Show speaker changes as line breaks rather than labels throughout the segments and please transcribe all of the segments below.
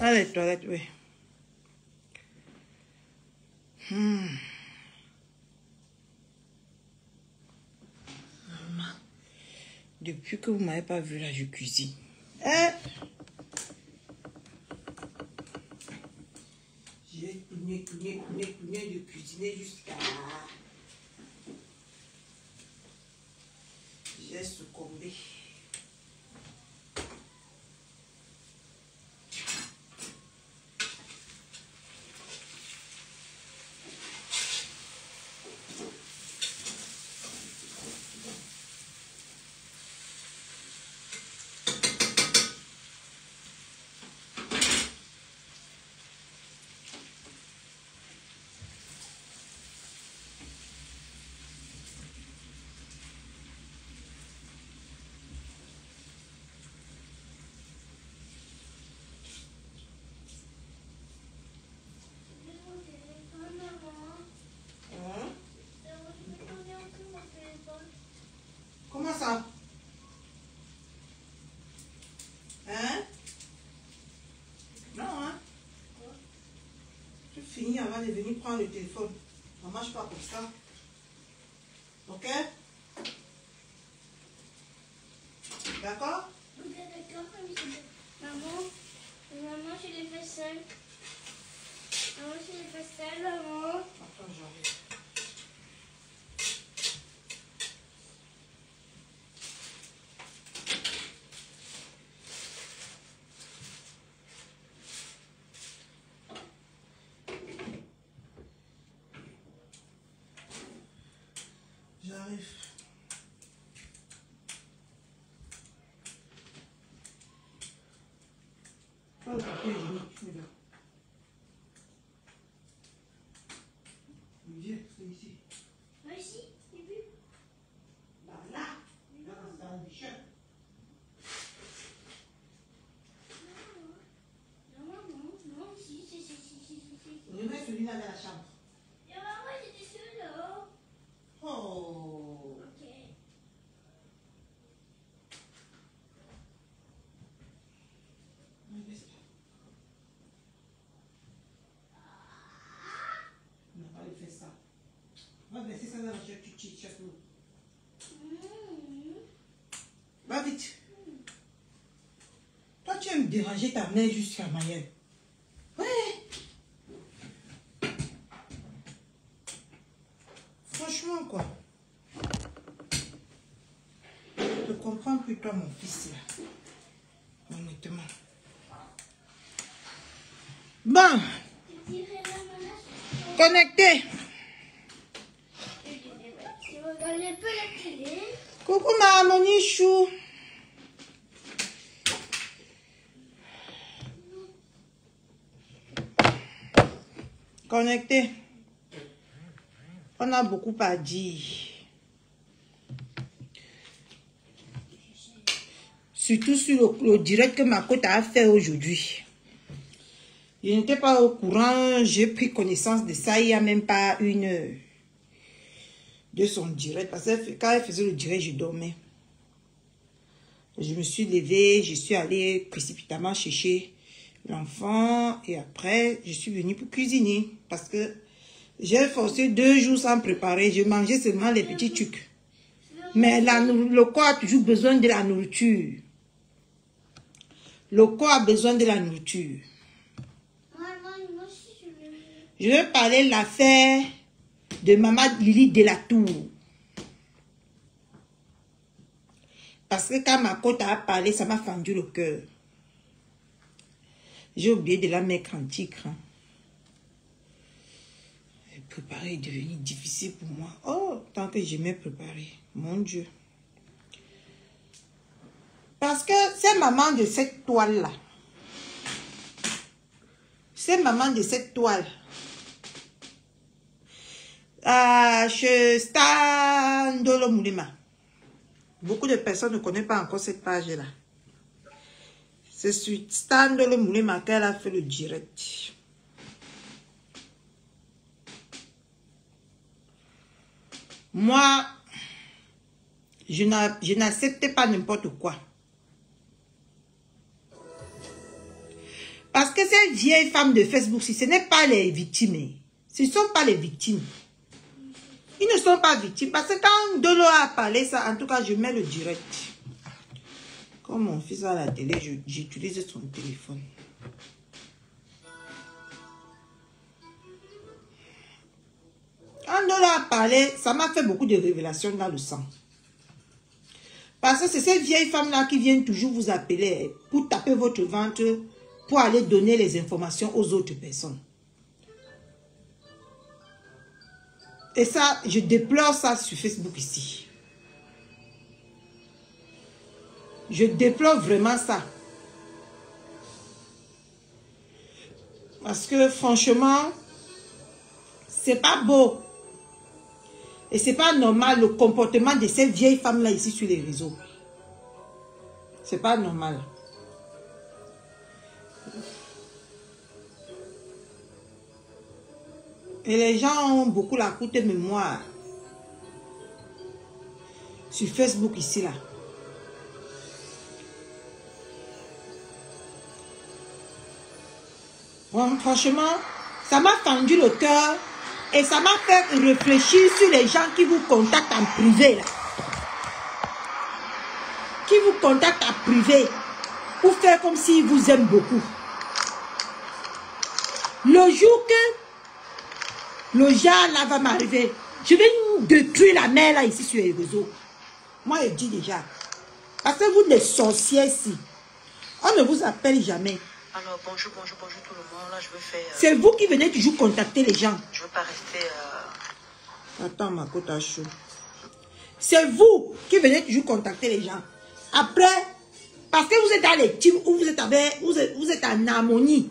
Ah, les toilettes, oui. Depuis que vous ne m'avez pas vu là, je cuisine. Hein? J'ai tourné de cuisiner jusqu'à... J'ai succombé. Comment ça? Hein? Non, hein? Tu finis avant de venir prendre le téléphone. Ça ne marche pas comme ça. Ok? D'accord?
Ok, d'accord. Maman, je l'ai fait seule. Maman, je l'ai fait seule, maman.
Attends, j'arrive. J'arrive. Pas le papier hygiénique, mais là. Viens, c'est ici.
Ah, ici, j'ai vu.
Là, dans le t-shirt.
Non, si.
Remets celui-là dans la chambre.
Et maman, j'étais seule là.
Oh!
Ok.
On n'a pas fait ça. On va verser ça dans la chasse, tu chasses l'eau. Va vite. Toi, tu aimes déranger ta mère jusqu'à Mayenne. Ouais. Franchement, quoi. Je ne comprends plus toi, mon fils, là. Honnêtement. Bon. Connecté.
Tu regardes un peu la télé.
Coucou, ma harmonichou. Connecté. On a beaucoup à dire. Surtout sur le direct que ma côte a fait aujourd'hui. Je n'étais pas au courant. J'ai pris connaissance de ça il n'y a même pas une heure. De son direct. Parce que quand elle faisait le direct, je dormais. Je me suis levée. Je suis allée précipitamment chercher l'enfant. Et après, je suis venue pour cuisiner. Parce que j'ai forcé 2 jours sans préparer. Je mangeais seulement les petits trucs. Mais le corps a toujours besoin de la nourriture. Le corps a besoin de la nourriture.
Moi aussi, je veux.
Je vais parler de l'affaire de maman Lily Delatour. Parce que quand ma côte a parlé, ça m'a fendu le cœur. J'ai oublié de la mettre en titre. Préparer est devenu difficile pour moi. Oh, tant que je m'ai préparé. Mon Dieu. Parce que c'est maman de cette toile-là. C'est maman de cette toile. Chez Standolo Moulema. Beaucoup de personnes ne connaissent pas encore cette page-là. C'est sur Standolo Moulema qu'elle a fait le direct. Moi, je n'accepte pas n'importe quoi. Parce que ces vieilles femmes de Facebook, si ce n'est pas les victimes, ce ne sont pas les victimes. Ils ne sont pas victimes. Parce que quand Dolo a parlé ça, en tout cas, je mets le direct. Comme mon fils à la télé, j'utilise son téléphone. Quand Dolo a parlé, ça m'a fait beaucoup de révélations dans le sang. Parce que c'est ces vieilles femmes-là qui viennent toujours vous appeler pour taper votre ventre, pour aller donner les informations aux autres personnes. Et ça, je déplore ça sur Facebook ici. Je déplore vraiment ça. Parce que franchement, c'est pas beau. Et c'est pas normal le comportement de ces vieilles femmes-là ici sur les réseaux. C'est pas normal. Et les gens ont beaucoup la courte mémoire. Sur Facebook ici là. Bon, franchement, ça m'a fendu le cœur. Et ça m'a fait réfléchir sur les gens qui vous contactent en privé. Là. Qui vous contactent en privé. Pour faire comme s'ils vous aiment beaucoup. Le jour que le genre là va m'arriver, je vais détruire la mère là ici sur les réseaux. Moi je dis déjà. Parce que vous les sorciers ici, on ne vous appelle jamais.
Alors, bonjour tout le monde. Là, je veux faire...
C'est vous qui venez toujours contacter les gens.
Je ne veux pas rester...
Attends, ma côte à chaud. C'est vous qui venez toujours contacter les gens. Après, parce que vous êtes dans les teams où vous êtes avec... Vous êtes en harmonie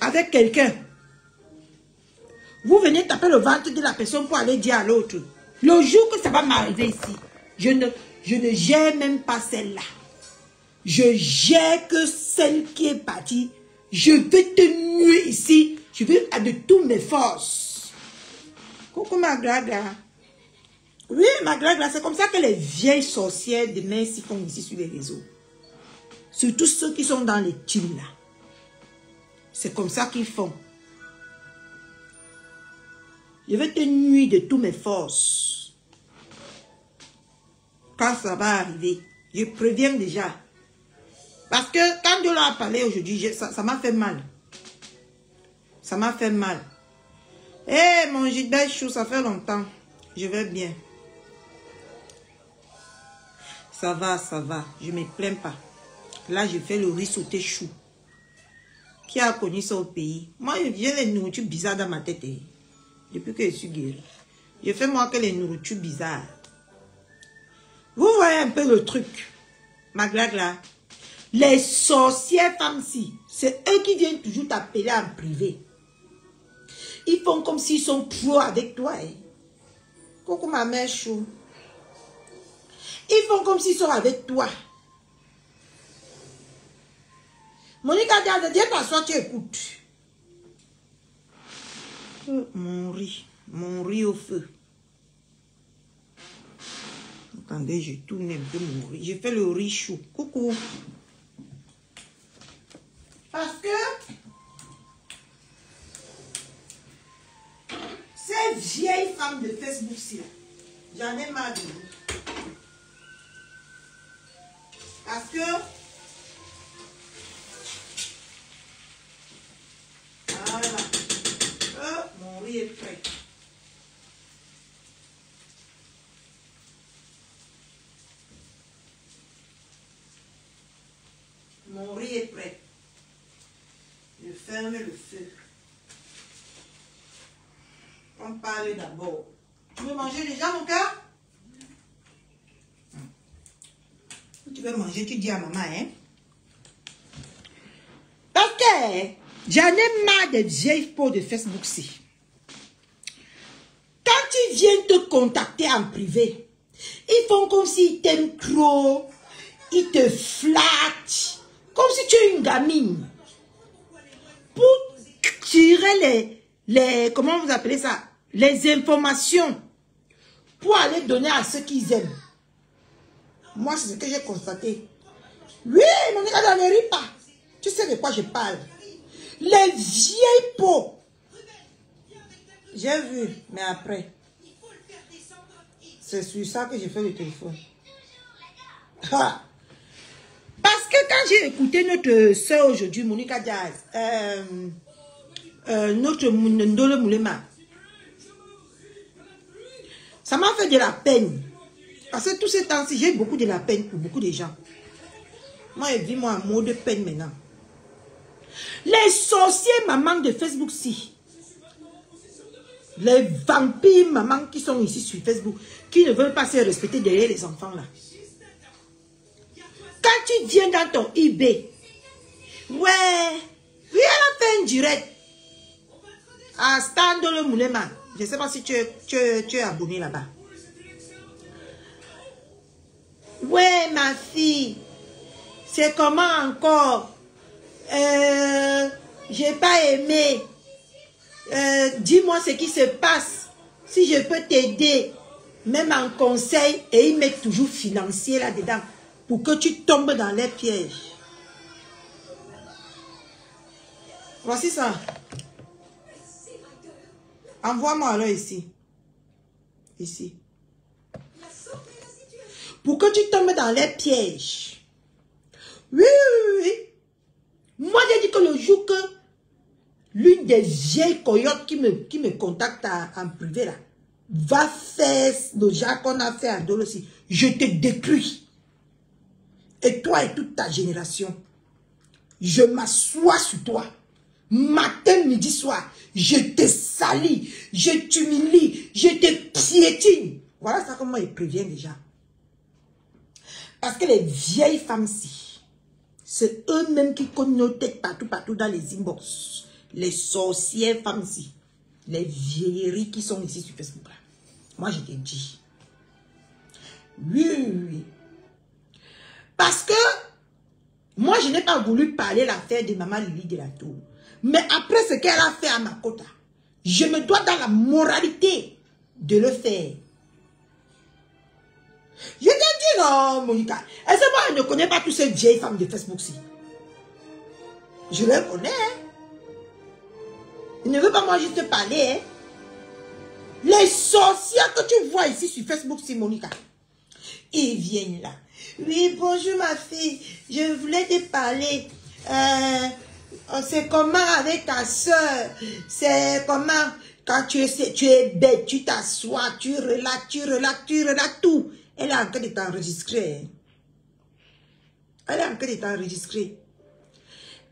avec quelqu'un. Vous venez taper le ventre de la personne pour aller dire à l'autre. Le jour que ça va m'arriver ici, je ne gère même pas celle-là. Je gère que celle qui est partie. Je vais te nuire ici. Je vais de toutes mes forces. Coucou ma glagra. Oui, ma glagra, c'est comme ça que les vieilles sorcières de Merci font ici sur les réseaux. Surtout ceux qui sont dans les teams là. C'est comme ça qu'ils font. Je vais te nuire de toutes mes forces. Quand ça va arriver, je préviens déjà. Parce que quand Dieu l'a parlé aujourd'hui, ça m'a fait mal. Ça m'a fait mal. Eh, mon Gilbert Chou, ça fait longtemps. Je vais bien. Ça va, ça va. Je ne me plains pas. Là, je fais le riz sauté chou. Qui a connu ça au pays? Moi, j'ai les nourritures bizarres dans ma tête. Depuis que je suis guérie. Je fais moi que les nourritures bizarres. Vous voyez un peu le truc. Ma glague là. Les sorcières femmes-ci, c'est eux qui viennent toujours t'appeler en privé. Ils font comme s'ils sont pro avec toi. Hein. Coucou ma mère chou. Ils font comme s'ils sont avec toi. Monique a dit, t'assois, tu écoutes. Mon riz au feu. Attendez, je tourne un peu mon riz. J'ai fait le riz chou. Coucou. Parce que ces vieilles femmes de Facebook-ci, j'en ai marre de vous. Parce que voilà. Mon riz est prêt. Mon riz est prêt. Je ferme le feu. On parle d'abord. Tu veux manger déjà, mon cœur? Tu veux manger, tu dis à maman, hein? Parce que j'en ai marre des vieilles peaux de Facebook-ci. Quand ils viennent te contacter en privé, ils font comme s'ils t'aiment trop, ils te flattent, comme si tu es une gamine. Pour tirer comment vous appelez ça? Les informations. Pour aller donner à ceux qu'ils aiment. Moi, c'est ce que j'ai constaté. Oui, mon gars, ne ris pas. Tu sais de quoi je parle? Les vieilles peaux. J'ai vu, mais après. C'est sur ça que j'ai fait le téléphone. Ah. Parce que quand j'ai écouté notre soeur aujourd'hui, Monica Diaz, notre Ndole Moulema, ça m'a fait de la peine. Parce que tous ces temps-ci, j'ai beaucoup de la peine pour beaucoup de gens. Moi, je vis moi un mot de peine maintenant. Les sorciers mamans de Facebook-ci, les vampires mamans qui sont ici sur Facebook, qui ne veulent pas se respecter derrière les enfants là. Quand tu viens dans ton eBay, ouais, oui, elle a fait un direct à Stan dans le Moulema. Je ne sais pas si tu es abonné là-bas. Ouais, ma fille, c'est comment encore? J'ai pas aimé. Dis-moi ce qui se passe. Si je peux t'aider, même en conseil, et ils mettent toujours financier là-dedans pour que tu tombes dans les pièges. Voici ça. Envoie-moi alors ici. Ici. Pour que tu tombes dans les pièges. Oui, oui, oui. Moi, j'ai dit que le jour que l'une des vieilles coyotes qui me contacte en privé là, va faire le genre qu'on a fait à Dolo aussi, je te détruis. Et toi et toute ta génération, je m'assois sur toi. Matin, midi, soir, je te salis, je t'humilie, je te piétine. Voilà ça comment il prévient déjà. Parce que les vieilles femmes-ci, c'est eux-mêmes qui cognent nos têtes partout dans les inbox. Les sorcières femmes-ci, les vieilleries qui sont ici sur Facebook là. Moi, je te dis. Oui. Parce que moi, je n'ai pas voulu parler l'affaire de maman Lily de la Tour. Mais après ce qu'elle a fait à Makota, je me dois dans la moralité de le faire. Je te dis non, Monica. Est-ce que moi, je ne connais pas toutes ces vieilles femmes de Facebook-ci? Je les connais. Il ne veut pas moi juste parler. Hein? Les sorcières que tu vois ici sur Facebook-ci, Monica, ils viennent là. Oui, bonjour ma fille. Je voulais te parler. C'est comment avec ta soeur? C'est comment quand tu es bête, tu t'assois, tu relates tout. Elle est en train de t'enregistrer. Elle est en train de t'enregistrer.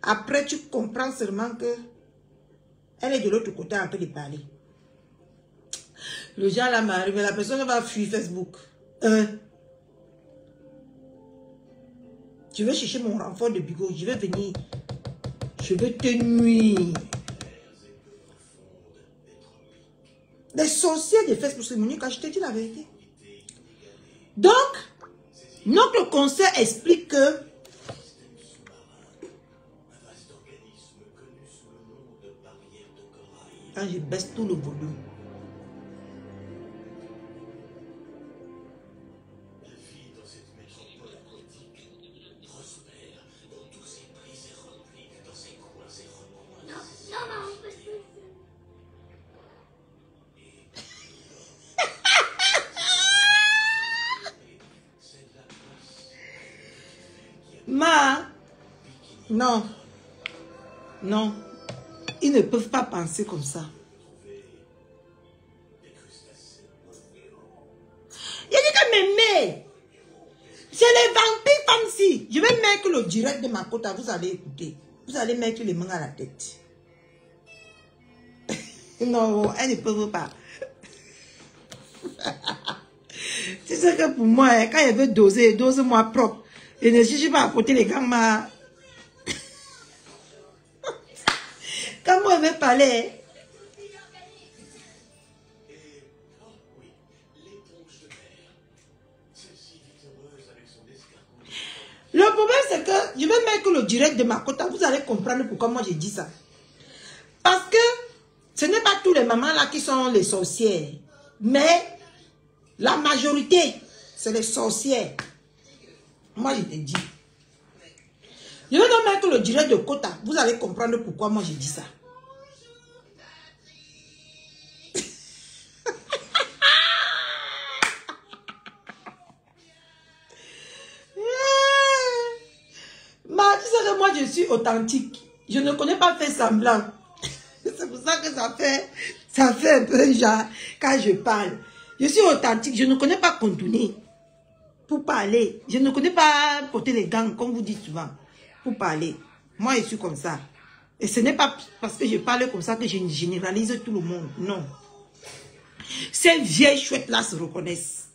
Après, tu comprends seulement que elle est de l'autre côté en train de parler. Le genre là m'arrive, la personne va fuir Facebook. Je vais chercher mon renfort de bigot, je vais venir. Je vais te nuire. Les sorciers de Facebook, c'est Monica, je te dis la vérité. Donc, notre conseil explique que quand je baisse tout le volume, non, ils ne peuvent pas penser comme ça. Il dit que mémé, c'est les vampires comme si. Je vais mettre le direct de Makota, vous allez écouter. Vous allez mettre les mains à la tête. Non, elles ne peuvent pas. Tu sais que pour moi, quand elle veut doser, dose-moi propre. Et ne cherche pas à côté les gamins. Quand moi, elle veut parler. Le problème, c'est que je vais mettre le direct de Makota. Vous allez comprendre pourquoi moi, j'ai dit ça. Parce que ce n'est pas tous les mamans là qui sont les sorcières. Mais la majorité, c'est les sorcières. Moi, je te dis. Je vais donc mettre le direct de Kota. Vous allez comprendre pourquoi moi j'ai dit ça. Moi je suis authentique. Je ne connais pas faire semblant. C'est pour ça que ça fait un peu genre quand je parle. Je suis authentique. Je ne connais pas contourner pour parler. Je ne connais pas porter les gants comme vous dites souvent pour parler. Moi je suis comme ça. Et ce n'est pas parce que je parle comme ça que je généralise tout le monde. Non. Ces vieilles chouettes là se reconnaissent.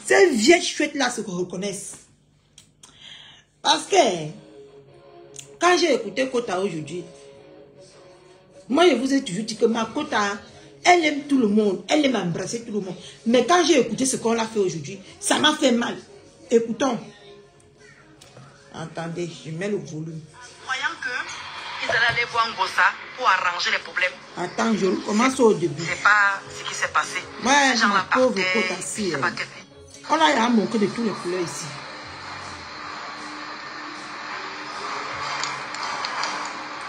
Ces vieilles chouettes là se reconnaissent. Parce que, quand j'ai écouté Kota aujourd'hui, moi je vous ai toujours dit que ma Kota, elle aime tout le monde, elle aime embrasser tout le monde. Mais quand j'ai écouté ce qu'on a fait aujourd'hui, ça m'a fait mal. Écoutons. Attendez, je mets le volume.
Croyant qu'ils allaient aller voir Ngossa pour arranger les problèmes.
Attends, je commence au début.
C'est pas ce qui s'est passé.
Ouais,
Ces gens-là
ma pauvre
partaient,
Kota, si.
je sais pas quel-
On a manqué de tous les couleurs ici.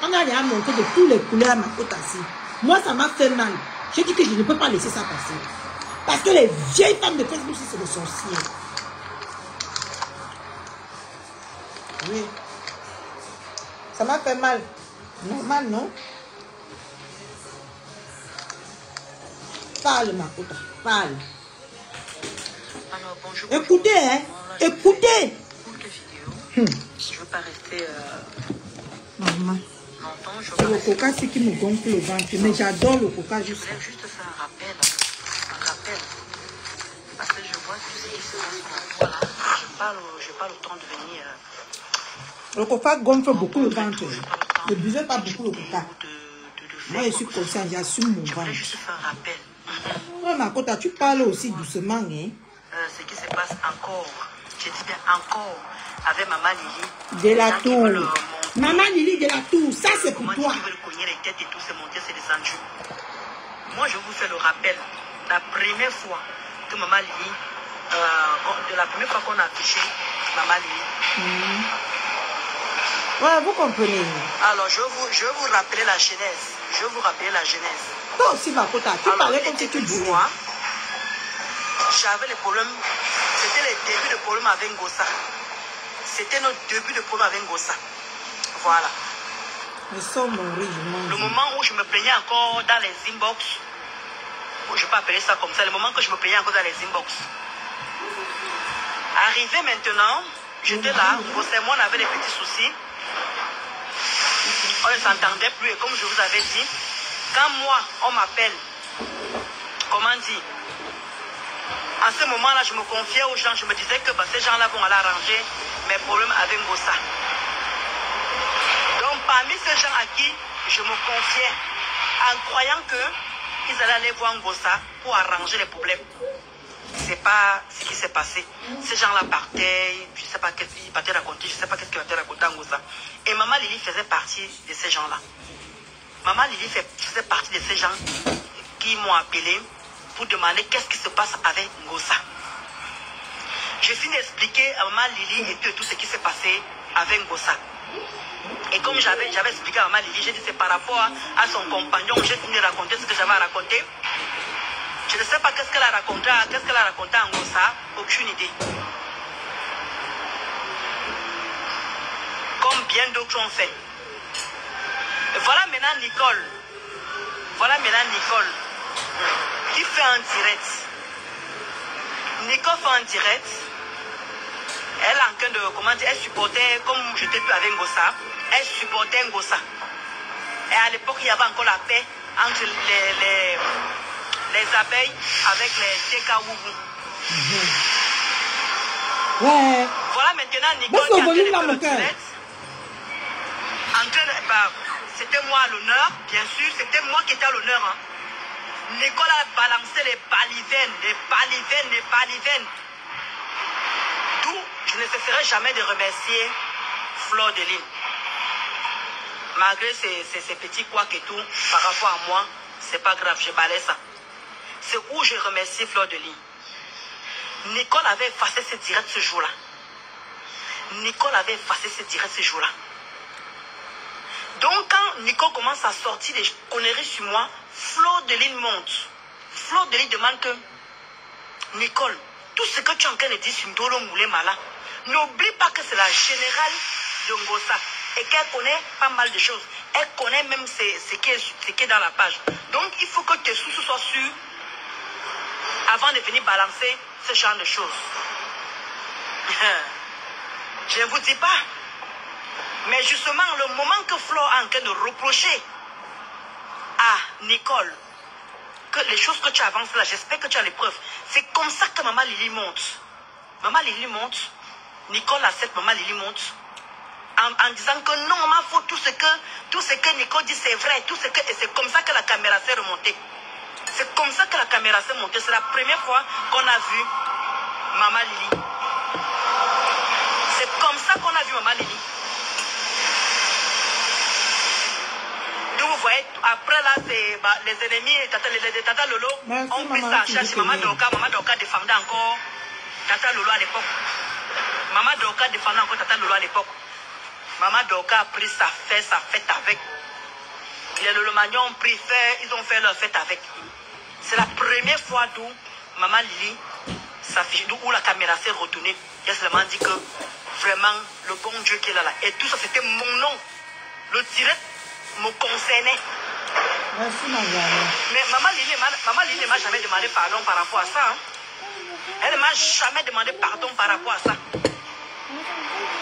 On a déjà montré de tous les couleurs à ma côte assis. Moi, ça m'a fait mal. J'ai dit que je ne peux pas laisser ça passer. Parce que les vieilles femmes de Facebook, c'est des sorciers. Oui. Ça m'a fait mal. Normal, non? Parle, ma côte. Parle.
Alors, bonjour.
Écoutez, hein. Écoutez.
Pour les vidéos, je veux pas rester
Maman.
longtemps. Je
C'est
veux
le
rester.
coca, c'est qui me gonfle le ventre. Mais j'adore le coca
Je
juste.
voulais juste faire un rappel. Parce que je vois tout ce qui se passe pour toi là. Je pas le temps de venir.
Le coca gonfle beaucoup le ventre. Ne buvez pas beaucoup le coca.
De
Moi, je suis consciente, j'assume mon
Je voulais
ventre.
juste faire un rappel.
Ouais, ma côte, tu parles aussi doucement, hein?
Ce qui se passe encore, je dis bien encore, avec Maman Lily.
De la
Les gens qui veulent
tour.
monter,
Maman Lily de la tour, ça c'est pour
comment
toi.
ils veulent cogner les têtes et tout, c'est monter, c'est descendu. Moi, je vous fais le rappel. La première fois que Maman Lily, de la première fois qu'on a affiché Maman Lily.
Ouais, vous comprenez.
Alors, je vais vous rappeler la genèse. Je vais vous rappeler la genèse.
Toi aussi, ma côte, tu
Alors,
parlais comme si
c'était
tu
une
voulais.
fois, j'avais les problèmes. C'était les débuts de problèmes avec Ngossa. C'était notre début de problème avec Ngossa. Voilà.
Mais sans mourir, je
Le
mange.
moment où je me plaignais encore dans les inbox, je peux appeler ça comme ça, le moment que je me plaignais encore dans les inbox. Arrivé maintenant, j'étais là, Ngossa et moi on avait des petits soucis. On ne s'entendait plus et comme je vous avais dit, quand moi on m'appelle, comment dire, en ce moment-là, je me confiais aux gens, je me disais que bah, ces gens-là vont aller arranger mes problèmes avec Ngossa. Donc, parmi ces gens à qui je me confiais, en croyant qu'ils allaient aller voir Ngossa pour arranger les problèmes, c'est pas ce qui s'est passé. Ces gens-là partaient, je ne sais pas qu'est-ce qu'ils partaient raconter, je ne sais pas qu'est-ce qu'ils partaient raconter à Ngossa. Et Maman Lily faisait partie de ces gens-là. Maman Lily faisait partie de ces gens qui m'ont appelé pour demander qu'est-ce qui se passe avec Ngossa. Je finis d'expliquer à Maman Lily et tout ce qui s'est passé avec Ngossa. Et comme j'avais expliqué à Maman Lily, j'ai dit c'est par rapport à son compagnon, j'ai fini de raconter ce que j'avais à raconter. Je ne sais pas qu'est-ce qu'elle a raconté à Ngossa, aucune idée. Comme bien d'autres ont fait. Et voilà maintenant Nicole. Qui fait un direct. Nicole fait un direct. Elle est en train de, comment dire, elle supportait, comme j'étais plus avec Ngossa, elle supportait Ngossa. Et à l'époque, il y avait encore la paix entre les abeilles avec les Tekawubu.
Ouais.
Voilà maintenant Nicole
Parce
qui
que
a
volume
fait
là,
le
mon cœur.
direct. C'était moi à l'honneur, bien sûr, c'était moi qui étais à l'honneur. Hein. Nicole a balancé les balivennes. D'où je ne cesserai jamais de remercier Fleur de Lys. Malgré ces petits couacs et tout, par rapport à moi, c'est pas grave, je balaye ça. C'est où je remercie Fleur de Lys. Nicole avait effacé ce direct ce jour-là. Nicole avait effacé ce direct ce jour-là. Donc, quand Nicole commence à sortir des conneries sur moi, Flo de Lille monte. Flo de Lille demande que Nicole, tout ce que tu es en train de dire sur Ndolo Moulemala, n'oublie pas que c'est la générale de Ngossa et qu'elle connaît pas mal de choses. Elle connaît même ce qui est dans la page. Donc, il faut que tes sources soient sûrs avant de venir balancer ce genre de choses. Je ne vous dis pas. Mais justement, le moment que Flo est en train de reprocher à Nicole que les choses que tu avances là, j'espère que tu as les preuves. C'est comme ça que Maman Lily monte. Maman Lily monte. Nicole accepte, Maman Lily monte. En disant que non, maman, faut tout ce que Nicole dit, c'est vrai. Et c'est comme ça que la caméra s'est remontée. C'est comme ça que la caméra s'est montée. C'est la première fois qu'on a vu Maman Lily. C'est comme ça qu'on a vu Maman Lily. Donc vous voyez, après là, les ennemis, les Tata Lolo ont pris ça en charge. Maman Doka défendait encore Tata Lolo à l'époque. Maman Doka défendait encore Tata Lolo à l'époque. Maman Doka a pris sa fête avec. Les Lolomagnons ont pris ils ont fait leur fête avec. C'est la première fois d'où Maman Lily s'affiche, où la caméra s'est retournée. Il a seulement dit que vraiment le bon Dieu qui est là. Et tout ça c'était mon nom. Le direct me concernait.
Merci madame.
Mais Maman Lily ne m'a jamais demandé pardon par rapport à ça. Hein. Elle ne m'a jamais demandé pardon par rapport à ça.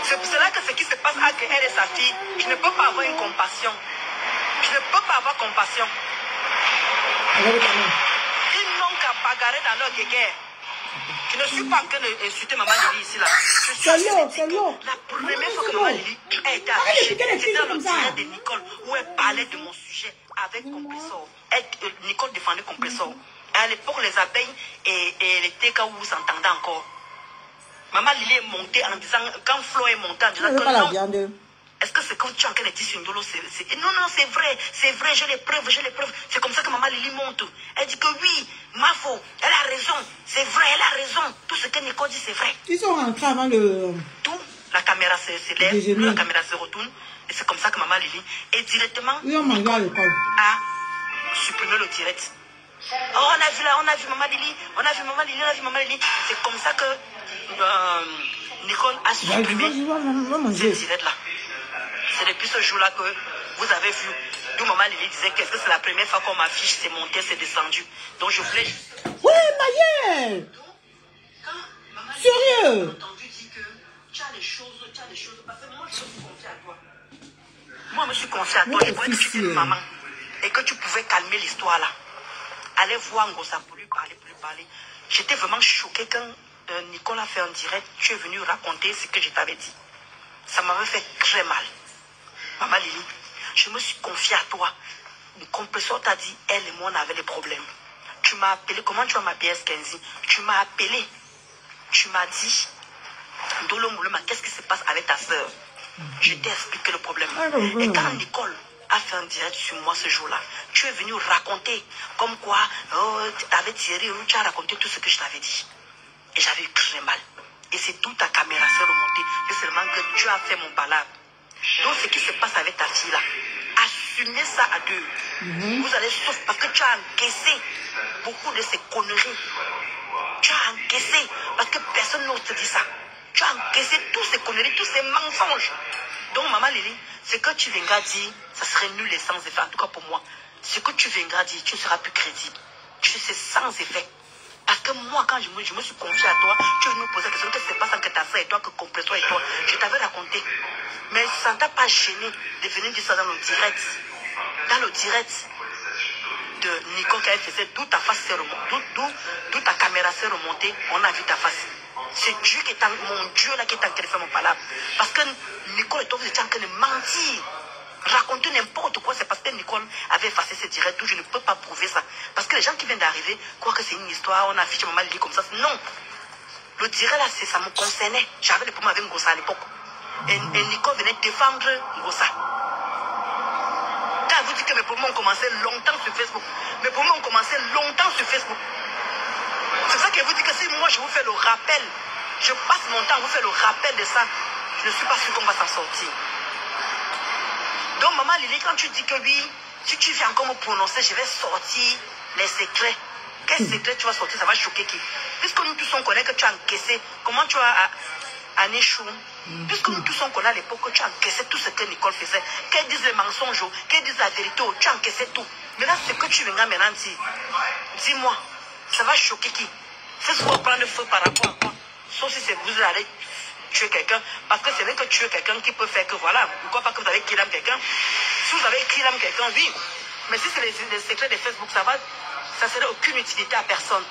C'est pour cela que ce qui se passe entre elle et sa fille, je ne peux pas avoir une compassion. Je ne peux pas avoir compassion. Ils n'ont qu'à bagarrer dans leur guerre. Je ne suis pas en train d'insulter Maman Lily ici là. Je suis la première fois que Maman Lily a été affichée, c'était dans le direct de Nicole où elle parlait de mon sujet avec Compressor. Nicole défendait Compressor. Et à l'époque, les abeilles et les TKU s'entendaient encore. Maman Lily est montée en disant, quand Flo est montée en disant que non. Est-ce que c'est quand tu es en train de dire sur Ndolo, non, c'est vrai, j'ai les preuves. C'est comme ça que Maman Lily monte. Elle dit que oui, Mafo, elle a raison, c'est vrai, elle a raison. Tout ce que Nicole dit, c'est vrai.
Ils sont rentrés avant le...
Tout, la caméra se lève, la caméra se retourne. Et c'est comme ça que Maman Lily est directement a supprimé le direct. Oh, on a vu Maman Lily, C'est comme ça que Nicole a supprimé ce direct-là. C'est depuis ce jour-là que vous avez vu d'où Maman Lily disait qu'est-ce que c'est la première fois qu'on m'affiche, c'est monté, c'est descendu. Donc je voulais...
Oui, Maëlle! Sérieux?
J'ai entendu dire que tu as des choses, parce que moi je me suis confiée à toi. Moi je me suis confiée à toi, je voulais que tu étais une maman et que tu pouvais calmer l'histoire là. Allez voir Ngossa pour lui parler. J'étais vraiment choquée quand Nicole a fait un direct, tu es venu raconter ce que je t'avais dit. Ça m'avait fait très mal. Maman Lily, je me suis confiée à toi. Le compresseur t'a dit, elle et moi on avait des problèmes. Tu m'as appelé, comment tu vas m'appeler Kenzie? Tu m'as appelé. Tu m'as dit, Ndolo Moulema, qu'est-ce qui se passe avec ta soeur? Je t'ai expliqué le problème. Et quand Nicole a fait un direct sur moi ce jour-là, tu es venu raconter comme quoi, tu t'avais tiré, tu as raconté tout ce que je t'avais dit. Et j'avais eu très mal. Et c'est tout ta caméra s'est remontée. C'est seulement que tu as fait mon palabre. Donc ce qui se passe avec ta fille là, assumez ça à deux. Vous allez sauf parce que tu as encaissé beaucoup de ces conneries. Tu as encaissé parce que personne n'ose te dire ça. Tu as encaissé tous ces conneries, tous ces mensonges. Donc Maman Lily, ce que tu viendras dire, ça serait nul et sans effet. En tout cas pour moi, ce que tu viendras dire, tu ne seras plus crédible. Tu sais, sans effet. Parce que moi, quand je me suis confiée à toi, tu es venu me poser la question, qu'est-ce qui se passe entre ta soeur et toi, que Compressor et toi? Je t'avais raconté. Mais ça ne t'a pas gêné de venir dire ça dans le direct. Dans le direct de Nicole qui faisait, d'où ta face s'est remontée, d'où ta caméra s'est remontée, on a vu ta face. C'est Dieu qui est mon Dieu là qui est en train de faire mon palabre. Parce que Nicole et toi, vous étiez en train de mentir. Raconter n'importe quoi, c'est parce que Nicole avait effacé ce direct où je ne peux pas prouver ça. Parce que les gens qui viennent d'arriver croient que c'est une histoire, on a affiché Maman Lily comme ça. Non. Le direct là, ça me concernait. J'avais des problèmes avec Ngossa à l'époque. Et Nicole venait défendre Ngossa. Quand elle vous dit que mes problèmes ont commencé longtemps sur Facebook. Mes problèmes ont commencé longtemps sur Facebook. C'est ça qu'elle vous dit que si moi je vous fais le rappel, je passe mon temps à vous faire le rappel de ça. je ne suis pas sûre qu'on va s'en sortir. Donc, maman Lily, quand tu dis que oui, si tu viens encore me prononcer, je vais sortir les secrets. Quel secret tu vas sortir, ça va choquer qui? Puisque nous tous on connaît que tu as encaissé, comment tu as Anéchou, puisque nous tous on connaît à l'époque que tu as encaissé tout ce que Nicole faisait, qu'elle dise les mensonges, qu'elle dise la vérité, tu as encaissé tout. Mais là, ce que tu viens maintenant dire, dis-moi, ça va choquer qui? Fais-moi prendre feu par rapport à quoi? Sauf si c'est vous allez tuer quelqu'un, parce que c'est vrai que tuer quelqu'un qui peut faire que voilà, ne crois pas que vous avez kill quelqu'un. Si vous avez kill quelqu'un, oui. Mais si c'est les secrets de Facebook, ça serait aucune utilité à personne.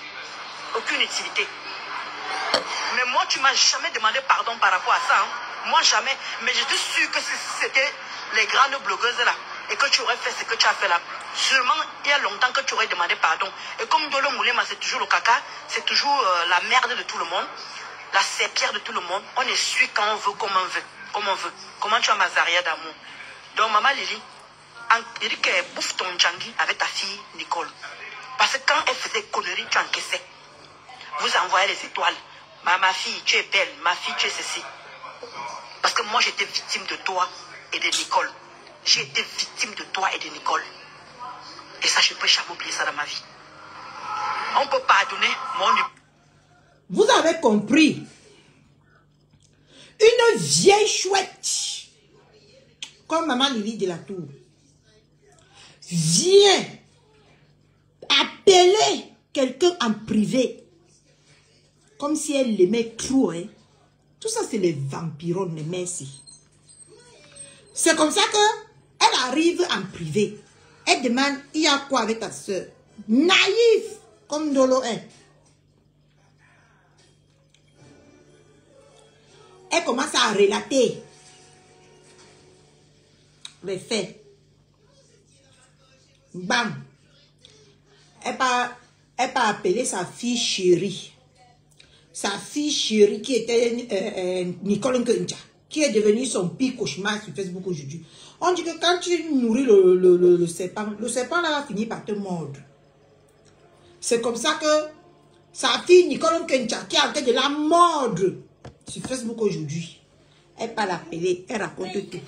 Aucune utilité. Mais moi, tu m'as jamais demandé pardon par rapport à ça. Hein. Moi, jamais. Mais je suis sûre que si c'était les grandes blogueuses là, et que tu aurais fait ce que tu as fait là, sûrement, il y a longtemps que tu aurais demandé pardon. Et comme Dolo Moulema, c'est toujours le caca, c'est toujours la merde de tout le monde, la serpillère de tout le monde, on essuie quand on veut, comme on veut. Comme on veut. Comment tu as ma Zaria d'amour? Donc, maman Lily, il dit qu'elle bouffe ton djangui avec ta fille Nicole. Parce que quand elle faisait conneries, tu encaissais. Vous envoyez les étoiles. Ma fille, tu es belle. Ma fille, tu es ceci. Parce que moi, j'étais victime de toi et de Nicole. J'ai été victime de toi et de Nicole. Et ça, je ne peux jamais oublier ça dans ma vie. On peut pardonner mon...
Vous avez compris. Une vieille chouette, comme maman Lily de la Tour, vient appeler quelqu'un en privé, comme si elle l'aimait trop. Hein. Tout ça, c'est les vampirons, les merci. C'est comme ça que elle arrive en privé. Elle demande, il y a quoi avec ta soeur? Naïf, comme Dolo est. Elle commence à relater les faits. Bam. Elle va appeler sa fille chérie. Sa fille chérie qui était Nicole Nkenja, qui est devenue son pire cauchemar sur Facebook aujourd'hui. On dit que quand tu nourris le serpent là va finir par te mordre. C'est comme ça que sa fille Nicole Nkenja, qui est en train de la mordre sur Facebook aujourd'hui, elle va l'appeler, elle raconte tout.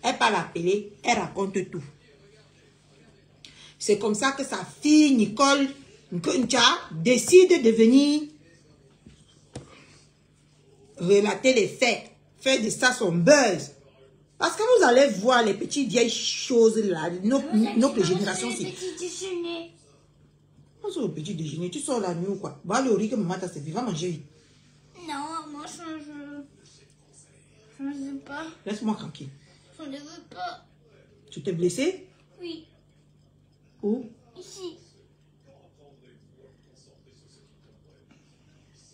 Elle va l'appeler, elle raconte tout. C'est comme ça que sa fille Nicole Nkenja décide de venir relater les faits, faire de ça son buzz. Parce que vous allez voir les petites vieilles choses là, notre génération. C'est petit déjeuner. On sort au petit déjeuner, tu sors la nuit ou quoi? Va le riz que maman t'a servi, va manger vite.
Non, moi je ne veux pas.
Laisse-moi tranquille.
Je ne veux pas.
Tu t'es blessé?
Oui.
Où?
Ici.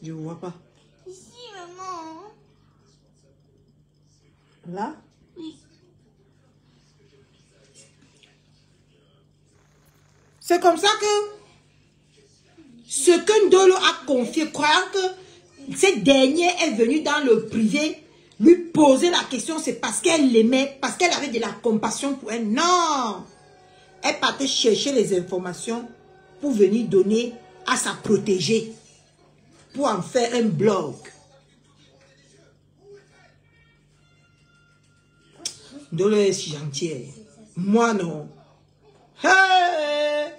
Je ne vois pas.
Ici, maman.
Là?
Oui.
C'est comme ça que ce que Ndolo a confié, croyant que cette dernière est venue dans le privé, lui poser la question, c'est parce qu'elle l'aimait, parce qu'elle avait de la compassion pour elle. Non! Elle partait chercher les informations pour venir donner à sa protégée, pour en faire un blog. Ndolo est si gentil. Moi non. Hey!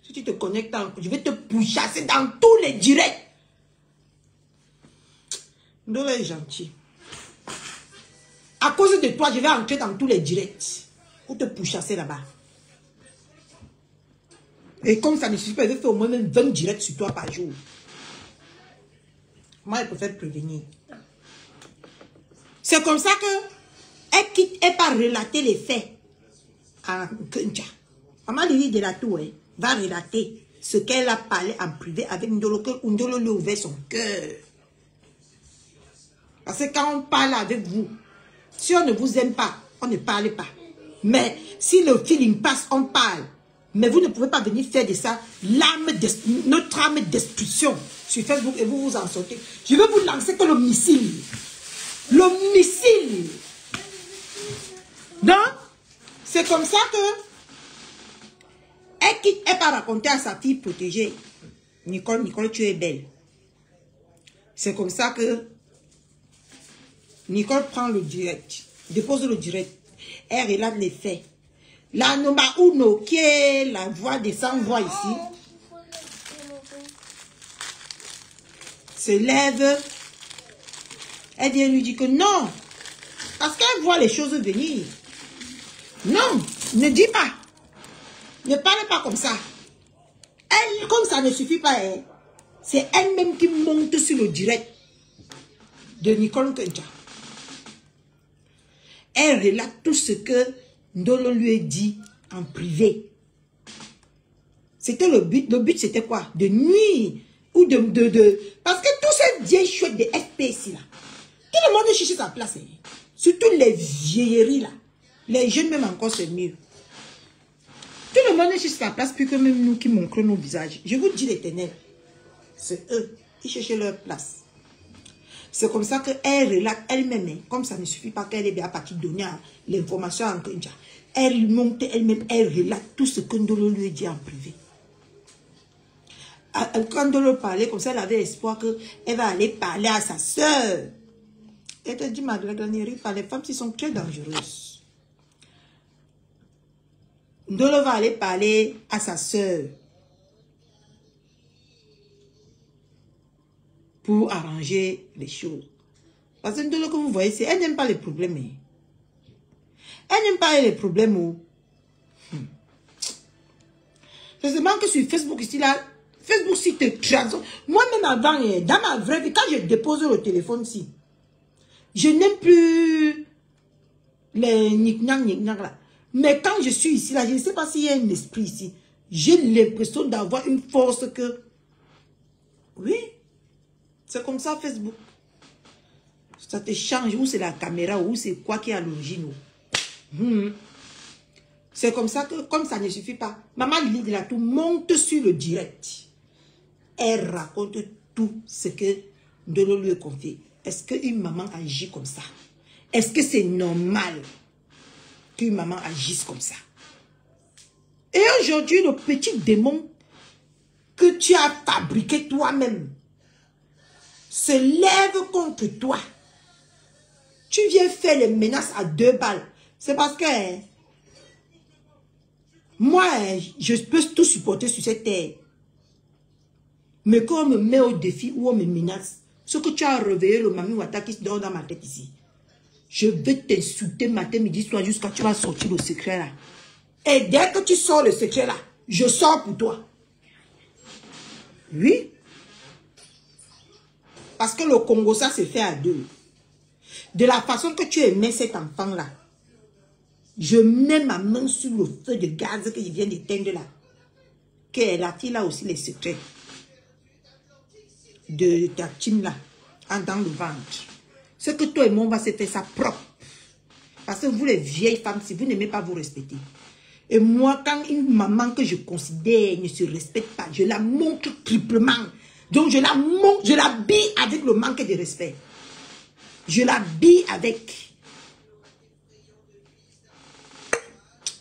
Si tu te connectes, je vais te pourchasser dans tous les directs. Ndolo est gentil. À cause de toi, je vais entrer dans tous les directs pour te pourchasser là-bas. Et comme ça ne suffit pas, je vais faire au moins 20 directs sur toi par jour. Moi, je préfère prévenir. C'est comme ça que elle quitte et pas relater les faits à Nkenja. Maman Lily de la Tour va relater ce qu'elle a parlé en privé avec Ndolo, que Ndolo lui a ouvert son cœur. Parce que quand on parle avec vous, si on ne vous aime pas, on ne parle pas. Mais si le feeling passe, on parle. Mais vous ne pouvez pas venir faire de ça notre âme destruction sur Facebook et vous vous en sortez. Je vais vous lancer que le missile. Le missile. Donc, c'est comme ça que elle quitte, elle va raconter à sa fille protégée. Nicole, tu es belle. C'est comme ça que Nicole prend le direct, dépose le direct. Elle relate les faits. La Noma Uno, qui est la voix des sans-voix ici, se lève. Elle vient lui dire que non, parce qu'elle voit les choses venir. Non, ne dis pas. Ne parle pas comme ça. Elle, comme ça ne suffit pas, hein, c'est elle-même qui monte sur le direct de Nicole Nkencha. Elle relate tout ce que Ndolo lui a dit en privé. C'était le but. Le but, c'était quoi? De nuire ou de... Parce que tous ces vieilles chouettes de FPS là, tout le monde cherche sa place. Hein. Surtout les vieilleries là. Les jeunes même encore, c'est mieux. Tout le monde cherche sa place, puis que même nous qui montrons nos visages. Je vous dis l'Éternel. C'est eux qui cherchent leur place. C'est comme ça qu'elle relate elle-même. Hein. Comme ça ne suffit pas qu'elle est bien partie donner l'information à Nkencha. Elle monte elle-même, elle relate tout ce que Ndolo lui dit en privé. Quand Ndolo parlait comme ça, elle avait espoir qu'elle va aller parler à sa soeur. Elle te dit, Madeleine Gagnerie, les femmes qui sont très dangereuses. Ndolo va aller parler à sa soeur pour arranger les choses. Parce que Ndolo, que vous voyez, elle n'aime pas les problèmes. Hein. Elle n'aime pas les problèmes. Oh. Je sais que sur Facebook ici, là, Facebook, si te transforme. Moi-même avant, dans ma vraie vie, quand je dépose le téléphone ici, je n'aime plus les nick-nack là. Mais quand je suis ici, là, je ne sais pas s'il y a un esprit ici. J'ai l'impression d'avoir une force que... Oui, c'est comme ça Facebook. Ça te change, ou c'est la caméra, ou c'est quoi qui est à l'origine. C'est comme ça que, comme ça ne suffit pas, Maman Lily de la Tour monte sur le direct. Elle raconte tout ce que Ndolo lui a confié. Est-ce qu'une maman agit comme ça? Est-ce que c'est normal qu'une maman agisse comme ça? Et aujourd'hui, le petit démon que tu as fabriqué toi-même se lève contre toi. Tu viens faire les menaces à 2 balles. C'est parce que moi, je peux tout supporter sur cette terre. Mais quand on me met au défi ou on me menace, ce que tu as réveillé le Mami Wata qui se dort dans ma tête ici, je vais t'insulter matin, midi, soir, jusqu'à ce que tu vas sortir le secret là. Et dès que tu sors le secret là, je sors pour toi. Oui. Parce que le Congo, ça se fait à 2. De la façon que tu aimais cet enfant là, je mets ma main sur le feu de gaz que je viens d'éteindre là. Que la fille a aussi les secrets de ta team là, dans le ventre. Ce que toi et moi, on va se faire ça propre. Parce que vous les vieilles femmes, si vous n'aimez pas vous respecter. Et moi, quand une maman que je considère ne se respecte pas, je la montre triplement. Donc je la montre, je l'habille avec le manque de respect. Je l'habille avec.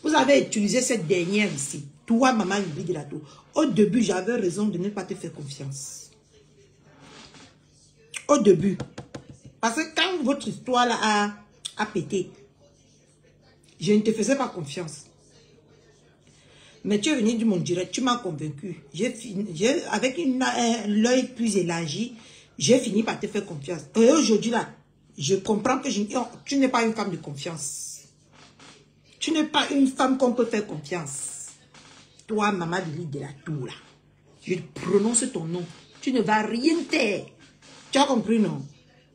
Vous avez utilisé cette dernière ici. Toi, maman Yubi de la Tour. Au début, j'avais raison de ne pas te faire confiance. Au début. Parce que quand votre histoire là a pété, je ne te faisais pas confiance. Mais tu es venu du monde direct, tu m'as convaincu. Avec l'œil plus élargi, j'ai fini par te faire confiance. Et aujourd'hui là, je comprends que tu n'es pas une femme de confiance. Tu n'es pas une femme qu'on peut faire confiance. Toi, maman de la Tour là, je prononce ton nom. Tu ne vas rien faire. Tu as compris, non?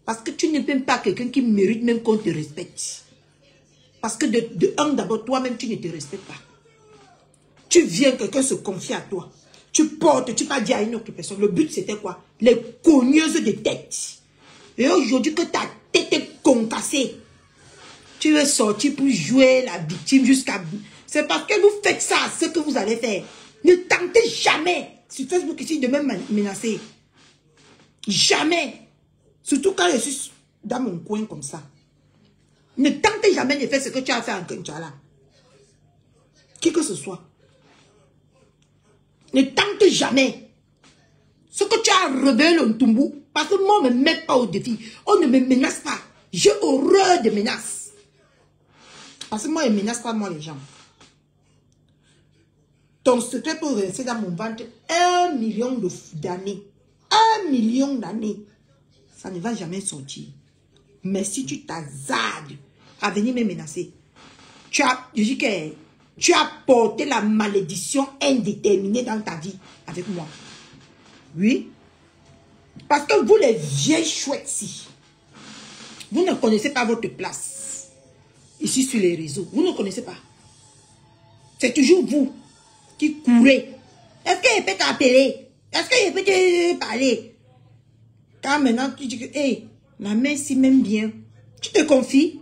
Parce que tu n'es même pas quelqu'un qui mérite même qu'on te respecte. Parce que de un, d'abord, toi-même, tu ne te respectes pas. Tu viens, quelqu'un se confie à toi. Tu portes, tu vas dire à une autre personne. Le but, c'était quoi? Les cogneuses de tête. Et aujourd'hui, que ta tête est concassée, tu veux sortir pour jouer la victime jusqu'à... C'est parce que vous faites ça, ce que vous allez faire. Ne tentez jamais, sur Facebook ici, de me menacer. Jamais. Surtout quand je suis dans mon coin comme ça. Ne tentez jamais de faire ce que tu as fait en Nkencha. Qui que ce soit. Ne tente jamais. Ce que tu as révélé le Ntumbu, Parce que moi, on ne me met pas au défi. On ne me menace pas. J'ai horreur de menaces. Parce que moi, je ne menace pas moi les gens. Ton secret peut rester dans mon ventre 1 million d'années. 1 million d'années. Ça ne va jamais sortir. Mais si tu t'hazardes à venir me menacer, tu as porté la malédiction indéterminée dans ta vie avec moi. Oui. Parce que vous les vieilles chouettes-ci, vous ne connaissez pas votre place. Ici sur les réseaux. Vous ne connaissez pas. C'est toujours vous qui courez. Est-ce qu'il peut t'appeler? Est-ce qu'il peut te parler? Quand maintenant tu dis que, hey, la main s'y m'aime bien. Tu te confies.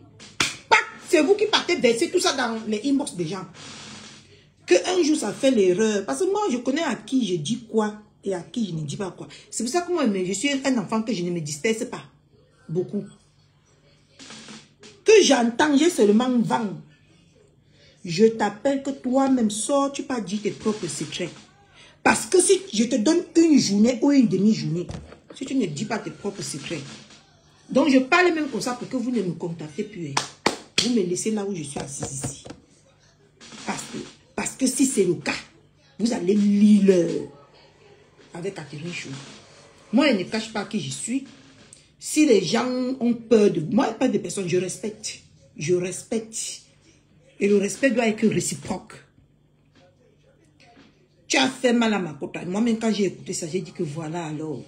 C'est vous qui partez verser tout ça dans les inbox des gens. Que un jour ça fait l'erreur. Parce que moi je connais à qui je dis quoi et à qui je ne dis pas quoi. C'est pour ça que moi je suis un enfant que je ne me disperse pas. Beaucoup. Que j'entends, j'ai seulement vent. Je t'appelle que toi-même sors-tu pas dire tes propres secrets. Parce que si je te donne une journée ou une demi-journée, si tu ne dis pas tes propres secrets. Donc je parle même comme ça pour que vous ne me contactez plus. Vous me laissez là où je suis assise ici. Parce que si c'est le cas, vous allez lire avec Catherine Chou. Moi, je ne cache pas qui je suis. Si les gens ont peur de moi, pas de personne, je respecte. Je respecte. Et le respect doit être réciproque. Tu as fait mal à ma côte. Moi-même, quand j'ai écouté ça, j'ai dit que voilà alors.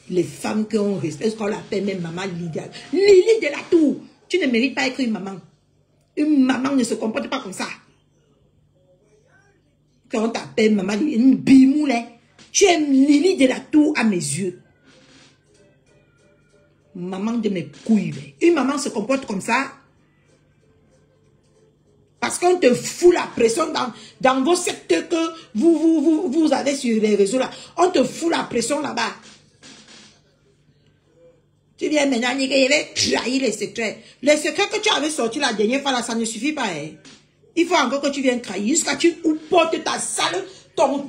Les femmes qui ont respect, ce qu'on l'appelle même maman Lily. Lily de la tour. Tu ne mérites pas être une maman. Une maman ne se comporte pas comme ça. Quand on t'appelle maman, une bimoulée. Tu es Lily de la tour à mes yeux. Maman de mes couilles. Une maman se comporte comme ça. Parce qu'on te fout la pression dans vos secteurs que vous avez sur les réseaux là. On te fout la pression là-bas. Tu viens maintenant dire qu'il avait trahi les secrets. Les secrets que tu avais sortis la dernière fois là, ça ne suffit pas. Hein. Il faut encore que tu viennes trahir jusqu'à tu portes ta sale, ton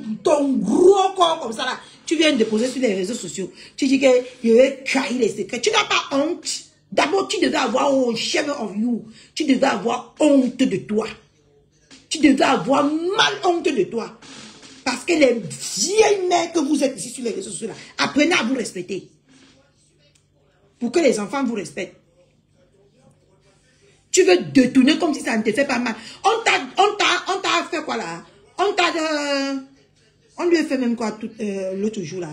gros corps comme ça là. Tu viens déposer sur les réseaux sociaux. Tu dis qu'il avait trahi les secrets. Tu n'as pas honte. D'abord, tu devais avoir honte, shame of you. Tu devais avoir honte de toi. Tu devais avoir mal honte de toi. Parce que les vieilles mères que vous êtes ici sur les réseaux sociaux là, apprenez à vous respecter. Pour que les enfants vous respectent. Tu veux détourner comme si ça ne te fait pas mal. On t'a fait quoi là? On lui a fait même quoi l'autre jour là?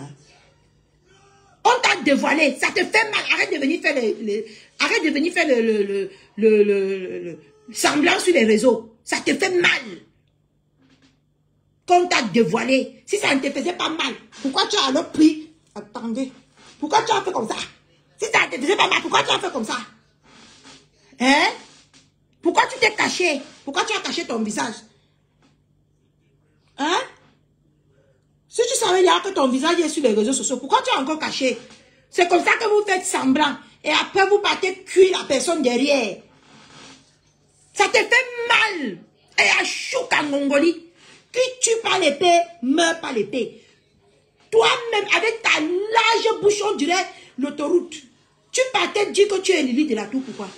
On t'a dévoilé. Ça te fait mal. Arrête de venir faire le semblant sur les réseaux. Ça te fait mal. Quand on t'a dévoilé. Si ça ne te faisait pas mal, pourquoi tu as alors pris? Attendez. Pourquoi tu as fait comme ça? Si ça ne te faisait pas mal, pourquoi tu as fait comme ça? Hein? Pourquoi tu t'es caché? Pourquoi tu as caché ton visage? Hein? Si tu savais là que ton visage est sur les réseaux sociaux, pourquoi tu as encore caché? C'est comme ça que vous faites semblant. Et après, vous partez cuire la personne derrière. Ça te fait mal. Et à Chouk en Mongolie, qui tue par l'épée, meurt par l'épée. Toi-même, avec ta large bouche, on dirait l'autoroute. Tu partais dire que tu es Lily de la tour, pourquoi?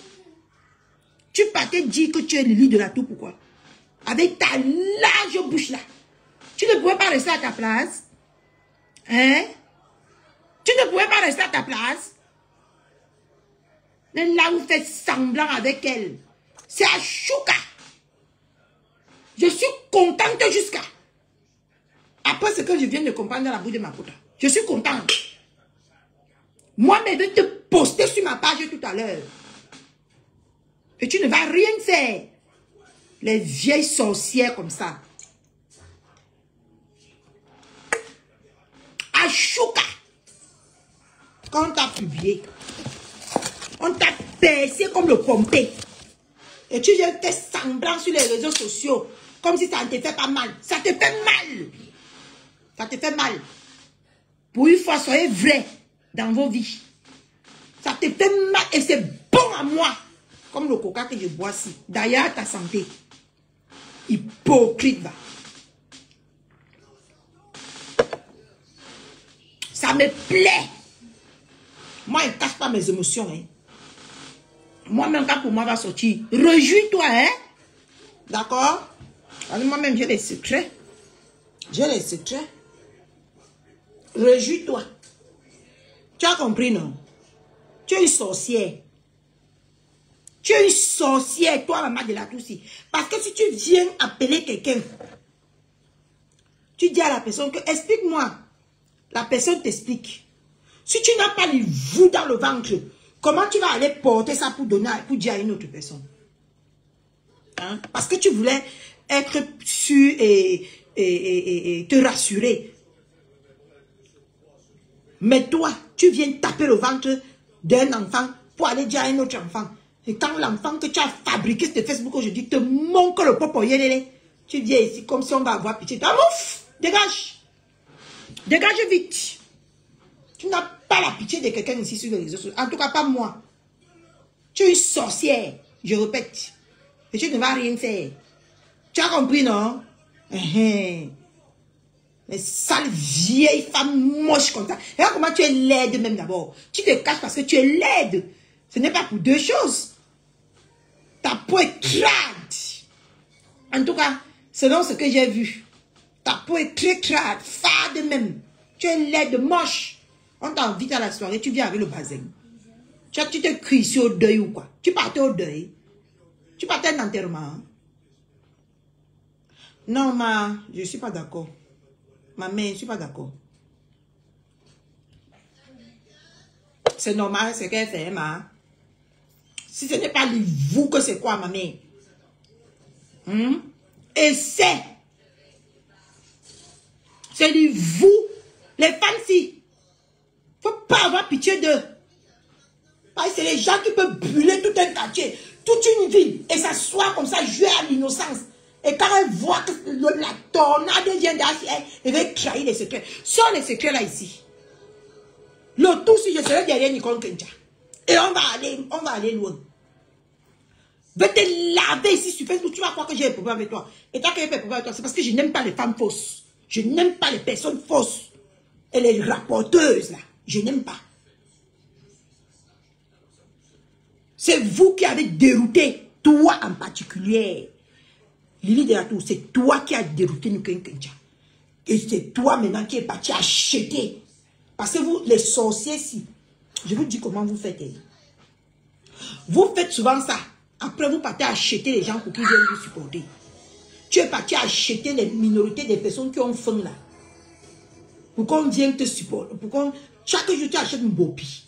Tu partais dire que tu es Lily de la tour, pourquoi? Avec ta large bouche là. Tu ne pouvais pas rester à ta place. Hein? Tu ne pouvais pas rester à ta place. Mais là, vous faites semblant avec elle. C'est à Chouka. Je suis contente jusqu'à. Après ce que je viens de comprendre dans la bouche de ma pote. Je suis contente. Moi, je vais te poster sur ma page tout à l'heure. Et tu ne vas rien faire. Les vieilles sorcières comme ça. À Chouka. Quand on t'a publié, on t'a percé comme le pompé. Et tu viens te semblant sur les réseaux sociaux. Comme si ça ne te fait pas mal. Ça te fait mal. Ça te fait mal. Pour une fois, soyez vrai dans vos vies. Ça te fait mal et c'est bon à moi. Comme le coca que je bois ici. D'ailleurs, ta santé. Hypocrite, va. Ça me plaît. Moi, je ne cache pas mes émotions. Hein. Moi-même, quand pour moi va sortir, réjouis-toi. Hein? D'accord? Moi-même, j'ai les secrets. J'ai les secrets. Réjouis-toi. Tu as compris, non? Tu es une sorcière. Tu es une sorcière, toi, maman de la Toussi. Parce que si tu viens appeler quelqu'un, tu dis à la personne que, explique-moi. La personne t'explique. Si tu n'as pas le vous dans le ventre, comment tu vas aller porter ça pour donner, pour dire à une autre personne? Hein? Parce que tu voulais être sûr et te rassurer. Mais toi, tu viens taper le ventre d'un enfant pour aller dire à un autre enfant. Et quand l'enfant que tu as fabriqué sur Facebook aujourd'hui te manque le popo yélélé, tu viens ici comme si on va avoir pitié. Ah mouf, dégage. Dégage vite. Tu n'as pas la pitié de quelqu'un ici sur les réseaux sociaux. En tout cas, pas moi. Tu es une sorcière, je répète. Et tu ne vas rien faire. Tu as compris, non? Les sales vieilles femmes moches comme ça. Regarde comment tu es laide même d'abord. Tu te caches parce que tu es laide. Ce n'est pas pour deux choses. Ta peau est crade. En tout cas, selon ce que j'ai vu, ta peau est très crade, fade même. Tu es laide, moche. On t'invite à la soirée, tu viens avec le bazin. Tu te cries sur au deuil ou quoi? Tu partais au deuil. Tu partais à un enterrement. Non, je ne suis pas d'accord. Ma mère, je ne suis pas d'accord. C'est normal, c'est qu'elle fait, ma. Si ce n'est pas le vous que c'est quoi, ma mère? Et c'est le vous. Les femmes, si. Il ne faut pas avoir pitié d'eux. Parce que c'est les gens qui peuvent brûler tout un quartier, toute une ville, et s'asseoir comme ça, jouer à l'innocence. Et quand elle voit que la tornade vient derrière, elle va trahir les secrets. Sors les secrets là ici. Le tout, si je serai derrière Nicole Kenja. Et on va aller loin. Va te laver ici sur Facebook, tu vas croire que j'ai un problème avec toi. Et tant que j'ai un problème avec toi, c'est parce que je n'aime pas les femmes fausses. Je n'aime pas les personnes fausses. Et les rapporteuses là, je n'aime pas. C'est vous qui avez dérouté, toi en particulier. Lily de la Tour, c'est toi qui as dérouté Nicole Kenja. Et c'est toi maintenant qui es parti acheter. Parce que vous, les sorciers, si, je vous dis comment vous faites. Vous faites souvent ça. Après, vous partez acheter les gens pour qu'ils viennent vous supporter. Tu es parti acheter les minorités des personnes qui ont faim là. Pour qu'on vienne te supporter. Pour qu'on, chaque jour, tu achètes une bopie.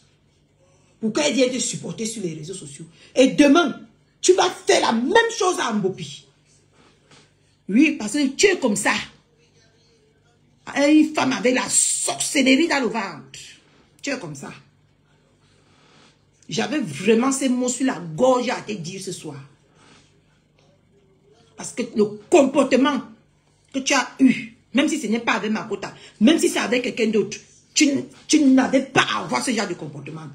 Pour qu'elle vienne te supporter sur les réseaux sociaux. Et demain, tu vas faire la même chose à Mbopi. Oui, parce que tu es comme ça. Une femme avec la sorcellerie dans le ventre. Tu es comme ça. J'avais vraiment ces mots sur la gorge à te dire ce soir. Parce que le comportement que tu as eu, même si ce n'est pas avec Makota, même si c'est avec quelqu'un d'autre, tu n'avais pas à avoir ce genre de comportement.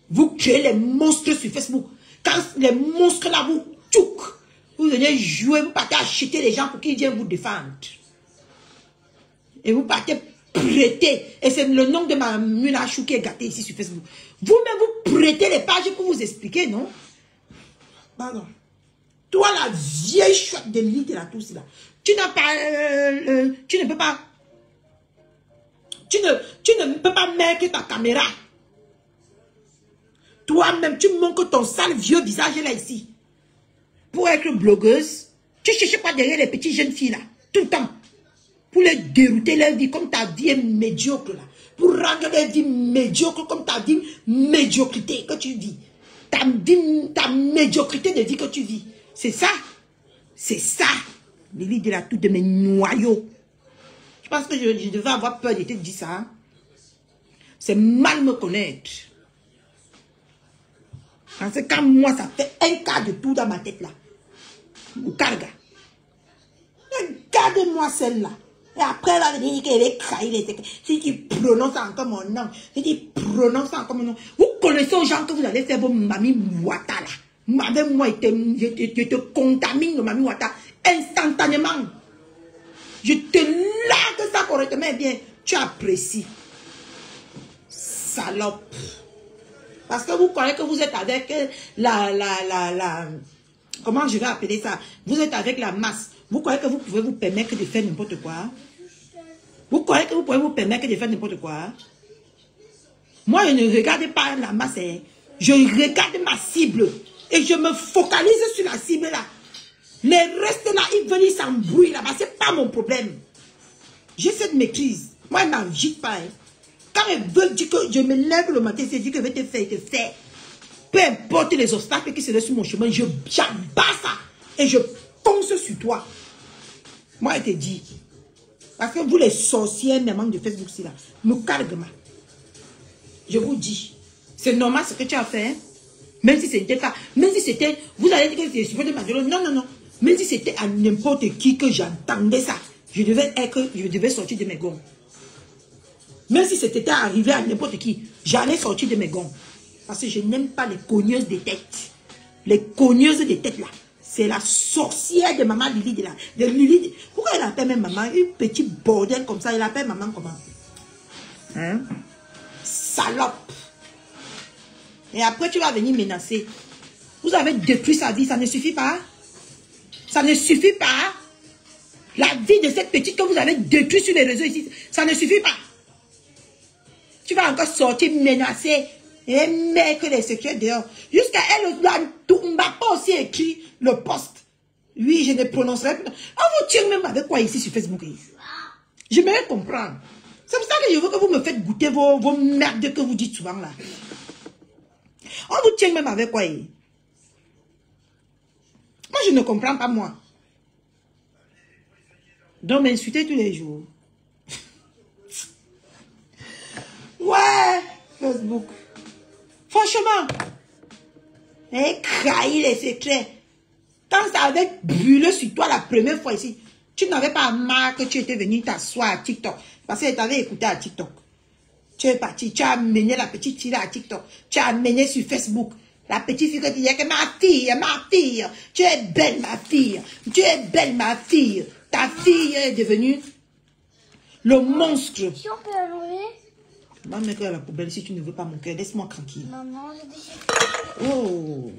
Vous créez les monstres sur Facebook. Quand les monstres là vous tchouk, vous venez jouer, vous partez acheter les gens pour qu'ils viennent vous défendre. Et vous partez prêter. Et c'est le nom de ma Munachou qui est gâté ici sur Facebook. Vous-même, vous prêtez les pages pour vous expliquer, non? Pardon. Toi, la vieille chouette de l'île de la Toussi, là, tu n'as pas... tu ne peux pas... Tu ne peux pas mettre ta caméra. Toi-même, tu montres ton sale vieux visage là, ici. Pour être blogueuse, tu ne cherches pas derrière les petites jeunes filles, là, tout le temps. Pour les dérouter leur vie comme ta vie est médiocre là. Pour rendre leur vie médiocre comme ta vie médiocrité que tu vis. Ta médiocrité de vie que tu vis. C'est ça. C'est ça. Lily de la Tour de mes noyaux. Je pense que je devais avoir peur de te dire ça. Hein? C'est mal me connaître. Parce que quand moi ça fait un quart de tout dans ma tête là. Ou carga. Regardez-moi celle-là. Et après, elle va venir qu'elle est trahie. Si tu prononces encore mon nom, si tu prononces encore mon nom, vous connaissez aux gens que vous allez faire vos mamies Mouata là. Avec moi, je te contamine le mamie Mouata instantanément. Je te largue ça correctement bien. Tu apprécies. Salope. Parce que vous croyez que vous êtes avec comment je vais appeler ça? Vous êtes avec la masse. Vous croyez que vous pouvez vous permettre de faire n'importe quoi? Vous croyez que vous pouvez vous permettre de faire n'importe quoi? Moi, je ne regarde pas la masse. Je regarde ma cible. Et je me focalise sur la cible là. Les restes là, ils veulent, ils s'embrouillent là-bas. Ce n'est pas mon problème. J'ai cette maîtrise. Moi, elle ne m'agite pas. Quand elle veut dire que je me lève le matin, c'est dire que je vais te faire. Peu importe les obstacles qui seraient sur mon chemin, j'abats ça. Et je fonce sur toi. Moi, elle te dit. Parce que vous, les sorcières, mes manques de Facebook, là, me carguent. Je vous dis. C'est normal ce que tu as fait. Même si c'était pas. Même si c'était. Vous allez dire que c'est supporté ma gueule. Non, non, non. Même si c'était à n'importe qui que j'entendais ça, je devais sortir de mes gonds. Même si c'était arrivé à n'importe qui, j'allais sortir de mes gonds. Parce que je n'aime pas les cogneuses de tête. Les cogneuses de tête là. C'est la sorcière de maman Lily de la. De Lily. Pourquoi elle appelle même maman une petite bordel comme ça? Elle appelle maman comment? Hein? Salope. Et après tu vas venir menacer. Vous avez détruit sa vie, ça ne suffit pas. Ça ne suffit pas. La vie de cette petite que vous avez détruite sur les réseaux ici, ça ne suffit pas. Tu vas encore sortir menacer et mettre les secrets dehors. Jusqu'à elle, on m'a pas aussi écrit le poste. Oui, je ne prononcerai pas. On vous tient même avec quoi ici sur Facebook? J'aimerais comprendre. C'est pour ça que je veux que vous me faites goûter vos merdes que vous dites souvent là. On vous tient même avec quoi? Moi, je ne comprends pas, moi. Donc, m'insulter tous les jours. Ouais, Facebook. Franchement, écrailler les secrets. Quand ça avait brûlé sur toi la première fois ici, tu n'avais pas marre que tu étais venu t'asseoir à TikTok. Parce que tu avais écouté à TikTok. Tu es parti, tu as amené la petite fille à TikTok. Tu as amené sur Facebook. La petite fille qui disait que ma fille, tu es belle ma fille. Tu es belle ma fille. Ta fille est devenue le monstre.
Si on peut enlever?
Va me mettre à la poubelle si tu ne veux pas mon cœur. Laisse-moi tranquille.
Maman, j'ai déchiré.
Oh.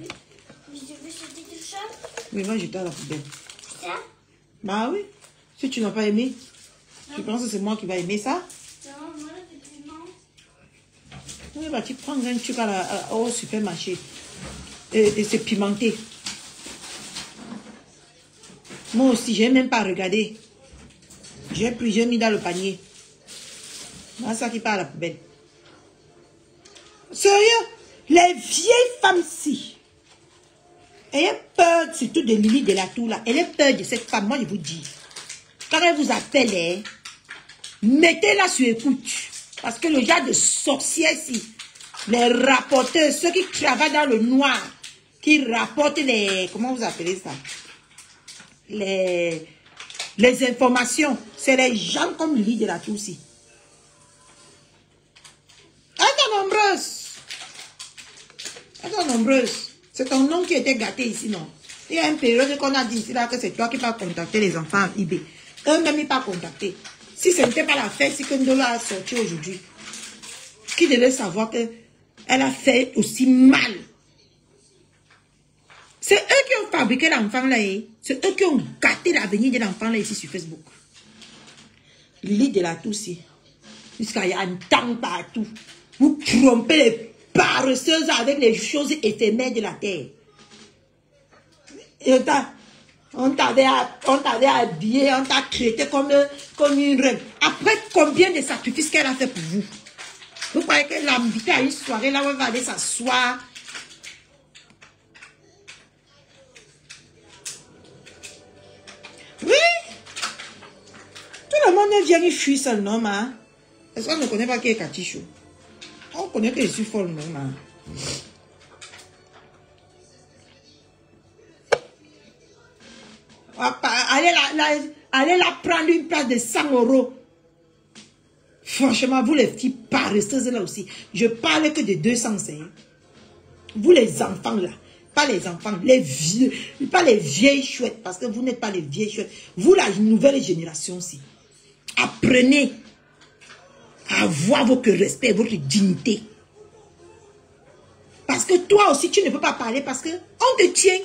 Je veux jeter du chat.
Oui, va jeter à la poubelle.
Ça?
Bah oui. Si tu n'as pas aimé, tu penses que c'est moi qui va aimer ça?
Non, moi, c'est non.
Oui, bah tu prends un truc au supermarché. Et c'est pimenté. Moi aussi, je n'ai même pas regardé. J'ai pris, j'ai mis dans le panier. C'est ça qui part à la poubelle. Sérieux, les vieilles femmes-ci, ayez peur surtout de Lily de la Tour là. Elle est peur de cette femme, moi je vous dis. Quand elle vous appelle, mettez-la sur écoute. Parce que le genre de sorcières ici, les rapporteurs, ceux qui travaillent dans le noir, qui rapportent les, comment vous appelez ça? Les informations, c'est les gens comme Lily de la Tour ici. Elles sont nombreuses. Elles sont nombreuses. C'est ton nom qui était gâté ici, non? Il y a une période qu'on a dit ici là que c'est toi qui vas contacter les enfants en eBay. Eux-mêmes, ils pas contacté. Si ce n'était pas la fête, si Ndola a sorti aujourd'hui, qui devait savoir qu'elle a fait aussi mal. C'est eux qui ont fabriqué l'enfant là. C'est eux qui ont gâté l'avenir de l'enfant là ici sur Facebook. Lily de la Tour ici. Jusqu'à y a un temps partout. Vous trompez les paresseuses avec les choses éphémères de la terre. Et on t'avait habillé, on t'a traité comme une reine. Après combien de sacrifices qu'elle a fait pour vous? Vous croyez qu'elle l'a invité à une soirée là où elle va aller s'asseoir? Oui! Tout le monde vient y fuir seul nom, hein? Est-ce qu'on ne connaît pas qui est Katichou? On connaît que je suis folle, non, hein? Allez la prendre une place de 100 €. Franchement, vous les filles paresseuses là aussi. Je parle que de 200 €. Vous les enfants là. Pas les enfants, les vieux. Pas les vieilles chouettes. Parce que vous n'êtes pas les vieilles chouettes. Vous, la nouvelle génération aussi. Apprenez à avoir votre respect, votre dignité. Parce que toi aussi, tu ne peux pas parler parce que on te tient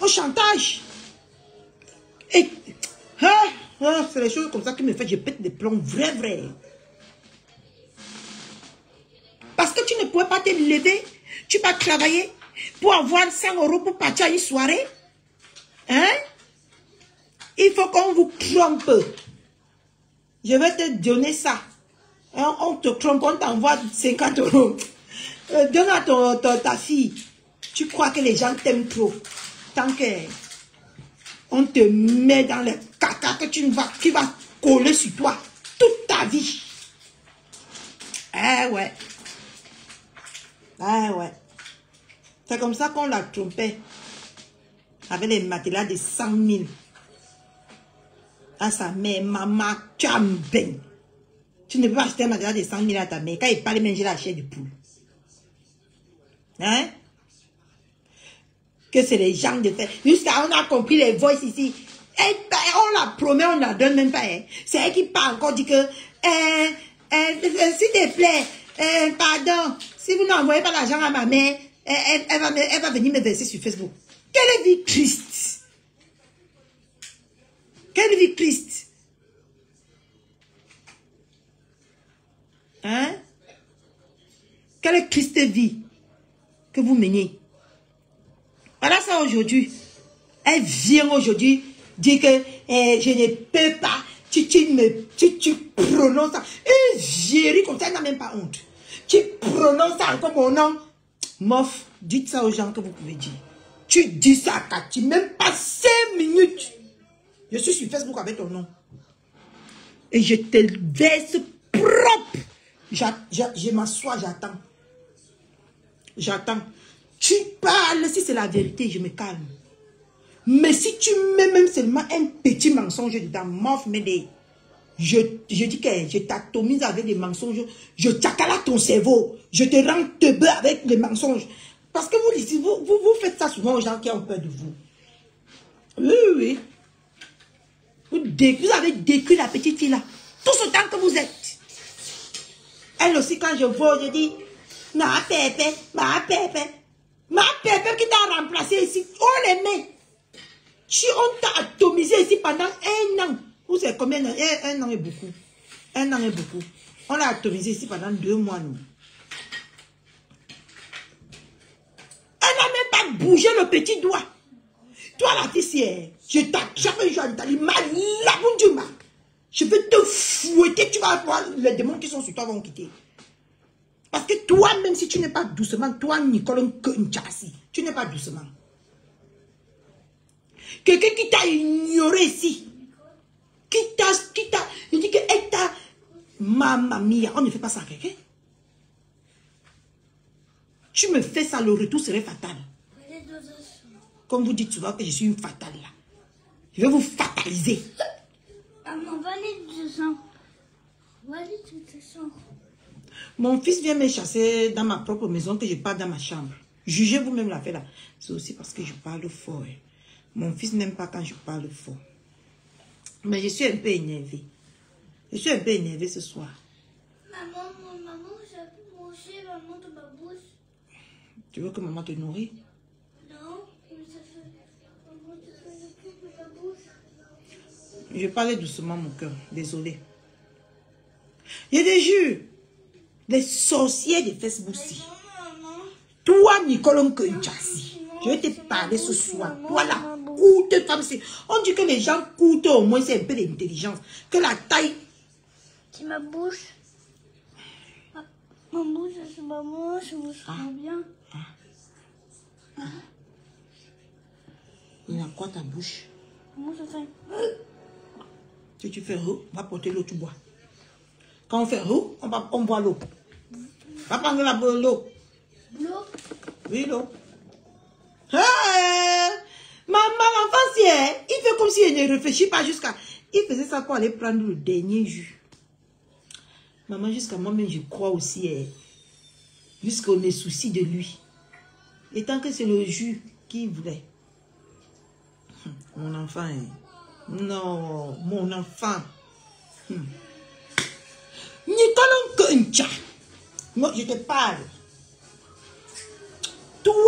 au chantage. Et c'est les choses comme ça qui me font, je pète des plombs, vrai. Parce que tu ne pouvais pas te lever, tu vas travailler pour avoir 100 € pour partir à une soirée. Hein? Il faut qu'on vous trompe. Je vais te donner ça. Hein? On te trompe, on t'envoie 50 €. Donne à ta fille. Tu crois que les gens t'aiment trop. Tant que on te met dans le caca que qui va coller sur toi toute ta vie. Ouais. C'est comme ça qu'on la trompait. Avec les matelas de 100 000. À sa mère, maman, tu as ben. Tu ne peux pas acheter un matelas de 100 000 à ta mère. Quand il parle, même j'ai la chair de poule. Hein? Que c'est les gens de faire. Jusqu'à on a compris les voices ici. Et on la promet, on la donne même pas. Hein. C'est elle qui parle encore, dit que s'il te plaît, pardon, si vous n'envoyez pas l'argent à ma mère, elle va venir me verser sur Facebook. Quelle vie triste! Quelle vie triste! Hein? Quelle triste vie que vous menez. Voilà ça aujourd'hui. Elle vient aujourd'hui dire que je ne peux pas. Tu prononces ça. Et j'ai comme ça, elle n'a même pas honte. Tu prononces ça encore mon nom. Mof, dites ça aux gens que vous pouvez dire. Tu dis ça à Cathy, même pas 5 minutes. Je suis sur Facebook avec ton nom. Et je te verse propre. Je m'assois, j'attends. J'attends. Tu parles, si c'est la vérité, je me calme. Mais si tu mets même seulement un petit mensonge dedans, mof, je dis que je t'atomise avec des mensonges, je t'accale ton cerveau, je te rends teubeux avec les mensonges. Parce que vous faites ça souvent aux gens qui ont peur de vous. Oui. Vous avez décrit la petite fille là, tout ce temps que vous êtes. Elle aussi, quand je vois, je dis, ma pépé qui t'a remplacé ici, on les met. On t'a atomisé ici pendant 1 an. Vous savez combien d'années? 1 an est beaucoup. 1 an est beaucoup. On l'a atomisé ici pendant 2 mois, nous. Elle n'a même pas bougé le petit doigt. Toi, la fille, je t'attrape un jour, je t'ai dit, je vais te fouetter, tu vas voir les démons qui sont sur toi vont quitter. Parce que toi, même si tu n'es pas doucement, toi, Nicole Nchasi, tu n'es pas doucement. Quelqu'un qui t'a ignoré ici, il dit que Mamma mia, on ne fait pas ça à quelqu'un. Tu me fais ça, le retour serait fatal. Comme vous dites souvent que je suis une fatale là. Je vais vous fataliser. Mon fils vient me chasser dans ma propre maison que je parle dans ma chambre. Jugez vous-même l'affaire là. C'est aussi parce que je parle fort. Hein. Mon fils n'aime pas quand je parle fort. Mais je suis un peu énervée. Je suis un peu énervée ce soir.
Maman, j'ai mangé maman de ma bouche.
Tu veux que maman te nourrit?
Non, mais ça fait... Maman, tu fais le truc de ma bouche.
Je parlais doucement, mon cœur. Désolé. Je te jure, les sorciers de Facebook-ci. Toi, Nicole Nchasi, je vais te parler ce soir. Toi, la courte femme. On dit que les gens courtent au moins, c'est un peu d'intelligence. Que la taille...
C'est ma bouche. Ma bouche, c'est ma bouche, je me sens bien.
Il y a quoi ta bouche?
Comment ça fait?
Si tu fais on va porter l'eau, tu bois. Quand on fait on boit l'eau. Va prendre l'eau.
L'eau?
Oui, l'eau. Maman, l'enfant, il fait comme s'il ne réfléchit pas jusqu'à... Il faisait ça pour aller prendre le dernier jus. Maman, jusqu'à moi-même, je crois aussi, jusqu'à mes soucis de lui. Et tant que c'est le jus qu'il voulait. Mon enfant, non, mon enfant. Nicole Ncha. Moi, je te parle.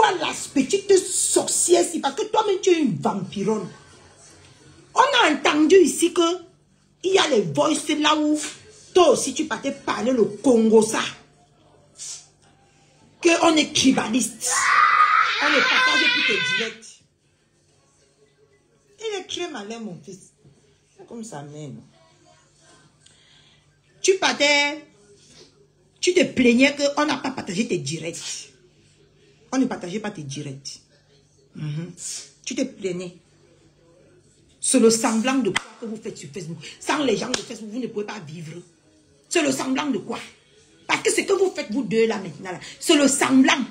Toi, la petite sorcière, c'est parce que toi-même, tu es une vampironne. On a entendu ici que il y a les voices là où toi aussi, tu partais parler le Congo, ça. Qu'on est tribaliste. On est partage pour tes directs. Il est très malin, mon fils. C'est comme ça même. Tu partais, tu te plaignais qu'on n'a pas partagé tes directs. On ne partageait pas tes directs. Tu te plaignais. C'est le semblant de quoi que vous faites sur Facebook. Sans les gens de Facebook, vous ne pouvez pas vivre. C'est le semblant de quoi? Parce que ce que vous faites, vous deux là maintenant, c'est le semblant.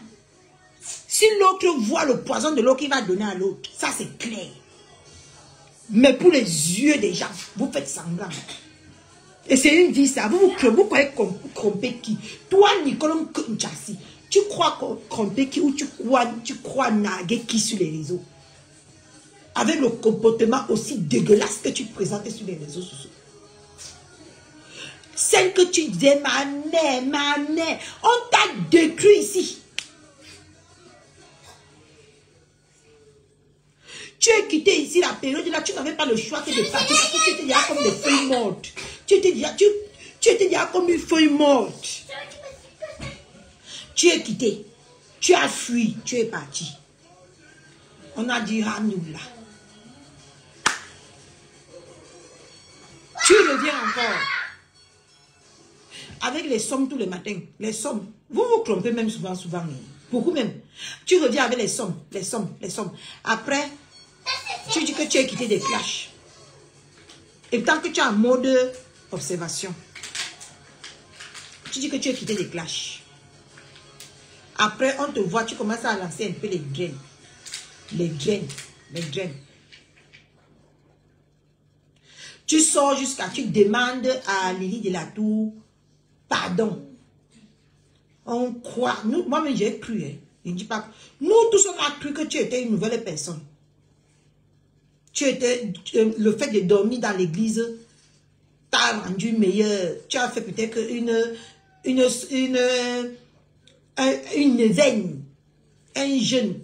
Si l'autre voit le poison de l'autre, il va donner à l'autre. Ça, c'est clair. Mais pour les yeux des gens, vous faites semblant. Et c'est une vie, ça. Vous croyez tromper qui? Toi, Nicolas Nchassi, tu crois tromper qui ou tu crois naguer qui sur les réseaux? Avec le comportement aussi dégueulasse que tu présentes sur les réseaux sociaux. Celle que tu disais, ma mère, on t'a détruit ici. Tu es quitté ici la période là, tu n'avais pas le choix que de partir parce que tu étais déjà comme des feuilles mortes. Tu étais déjà comme une feuille morte. Tu es quitté, tu as fui, tu es parti. On a dit Hanoula. Tu reviens encore. Avec les sommes tous les matins. Les sommes. Vous vous trompez même souvent. Beaucoup même. Tu reviens avec les sommes. Après, tu dis que tu as quitté des clashs. Et tant que tu es en mode observation, tu dis que tu as quitté des clashs. Après, on te voit, tu commences à lancer un peu les graines. Les graines. Tu sors jusqu'à, tu demandes à Lily de la Tour pardon. On croit, moi-même j'ai cru, hein. Je ne dis pas, nous tous on a cru que tu étais une nouvelle personne. Tu étais, le fait de dormir dans l'église t'a rendu meilleur. Tu as fait peut-être une veine, un jeûne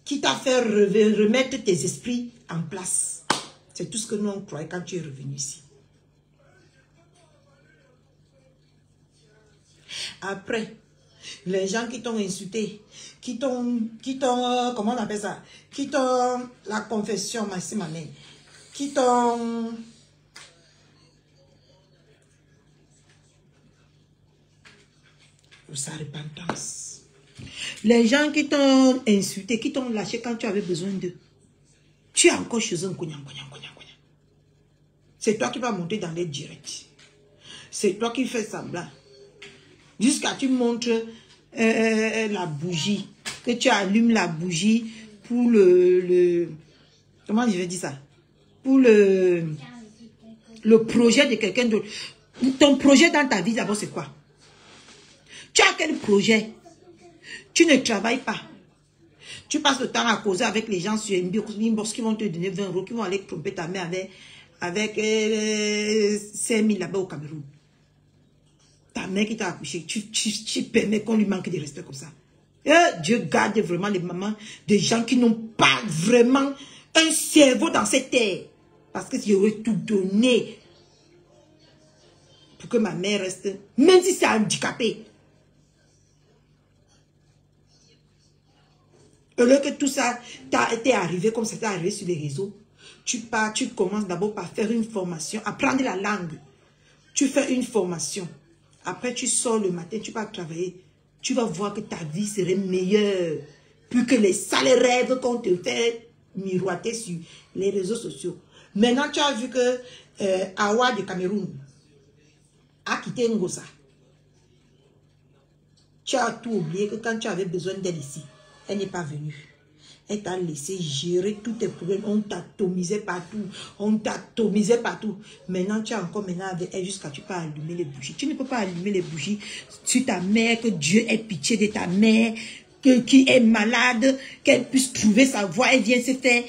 qui t'a fait remettre tes esprits en place. C'est tout ce que nous on croyait quand tu es revenu ici. Après, les gens qui t'ont insulté, qui t'ont, comment on appelle ça, qui t'ont, la confession, c'est ma mère, qui t'ont, sa repentance. Les gens qui t'ont insulté, qui t'ont lâché quand tu avais besoin d'eux. Tu es encore chez eux. C'est toi qui vas monter dans les directs. C'est toi qui fais semblant. Jusqu'à tu montres la bougie. Que tu allumes la bougie pour le comment je vais dire ça? Pour le projet de quelqu'un d'autre. Ton projet dans ta vie d'abord c'est quoi? Tu as quel projet? Tu ne travailles pas. Tu passes le temps à causer avec les gens sur Inbox qui vont te donner 20 €, qui vont aller tromper ta mère avec 5 000 là-bas au Cameroun. Ta mère qui t'a accouché, tu permets qu'on lui manque de respect comme ça. Et Dieu garde vraiment les mamans des gens qui n'ont pas vraiment un cerveau dans cette terre. Parce que j'aurais tout donné pour que ma mère reste, même si c'est handicapé. Au lieu que tout ça t'est arrivé comme ça t'est arrivé sur les réseaux, tu pars, tu commences d'abord par faire une formation, apprendre la langue. Tu fais une formation. Après, tu sors le matin, tu vas travailler. Tu vas voir que ta vie serait meilleure. Plus que les sales rêves qu'on te fait miroiter sur les réseaux sociaux. Maintenant, tu as vu que Awa de Cameroun a quitté Ngosa. Tu as tout oublié que quand tu avais besoin d'elle ici, elle n'est pas venue. Elle t'a laissé gérer tous tes problèmes. On t'atomisait partout. Maintenant, tu es encore avec elle jusqu'à tu peux allumer les bougies. Tu ne peux pas allumer les bougies sur ta mère, que Dieu ait pitié de ta mère, qui est malade, qu'elle puisse trouver sa voie. Elle vient se faire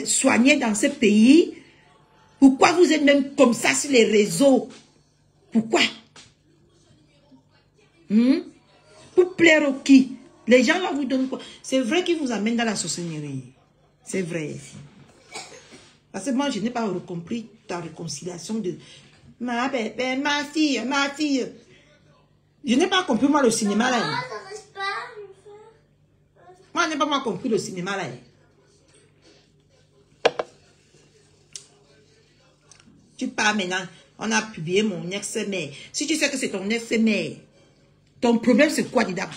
soigner dans ce pays. Pourquoi vous êtes même comme ça sur les réseaux? Pourquoi? Pour plaire au qui? Les gens là vous donnent quoi? C'est vrai qu'ils vous amènent dans la sorcellerie. C'est vrai. Parce que moi, je n'ai pas compris ta réconciliation de ma bébé, ma fille, ma fille. Je n'ai pas compris, moi, le cinéma là.
Ah, ça reste pas, mon frère.
Moi, je n'ai pas compris le cinéma là. Tu pars maintenant, on a publié mon ex-mère. Si tu sais que c'est ton ex-mère, ton problème c'est quoi dedans?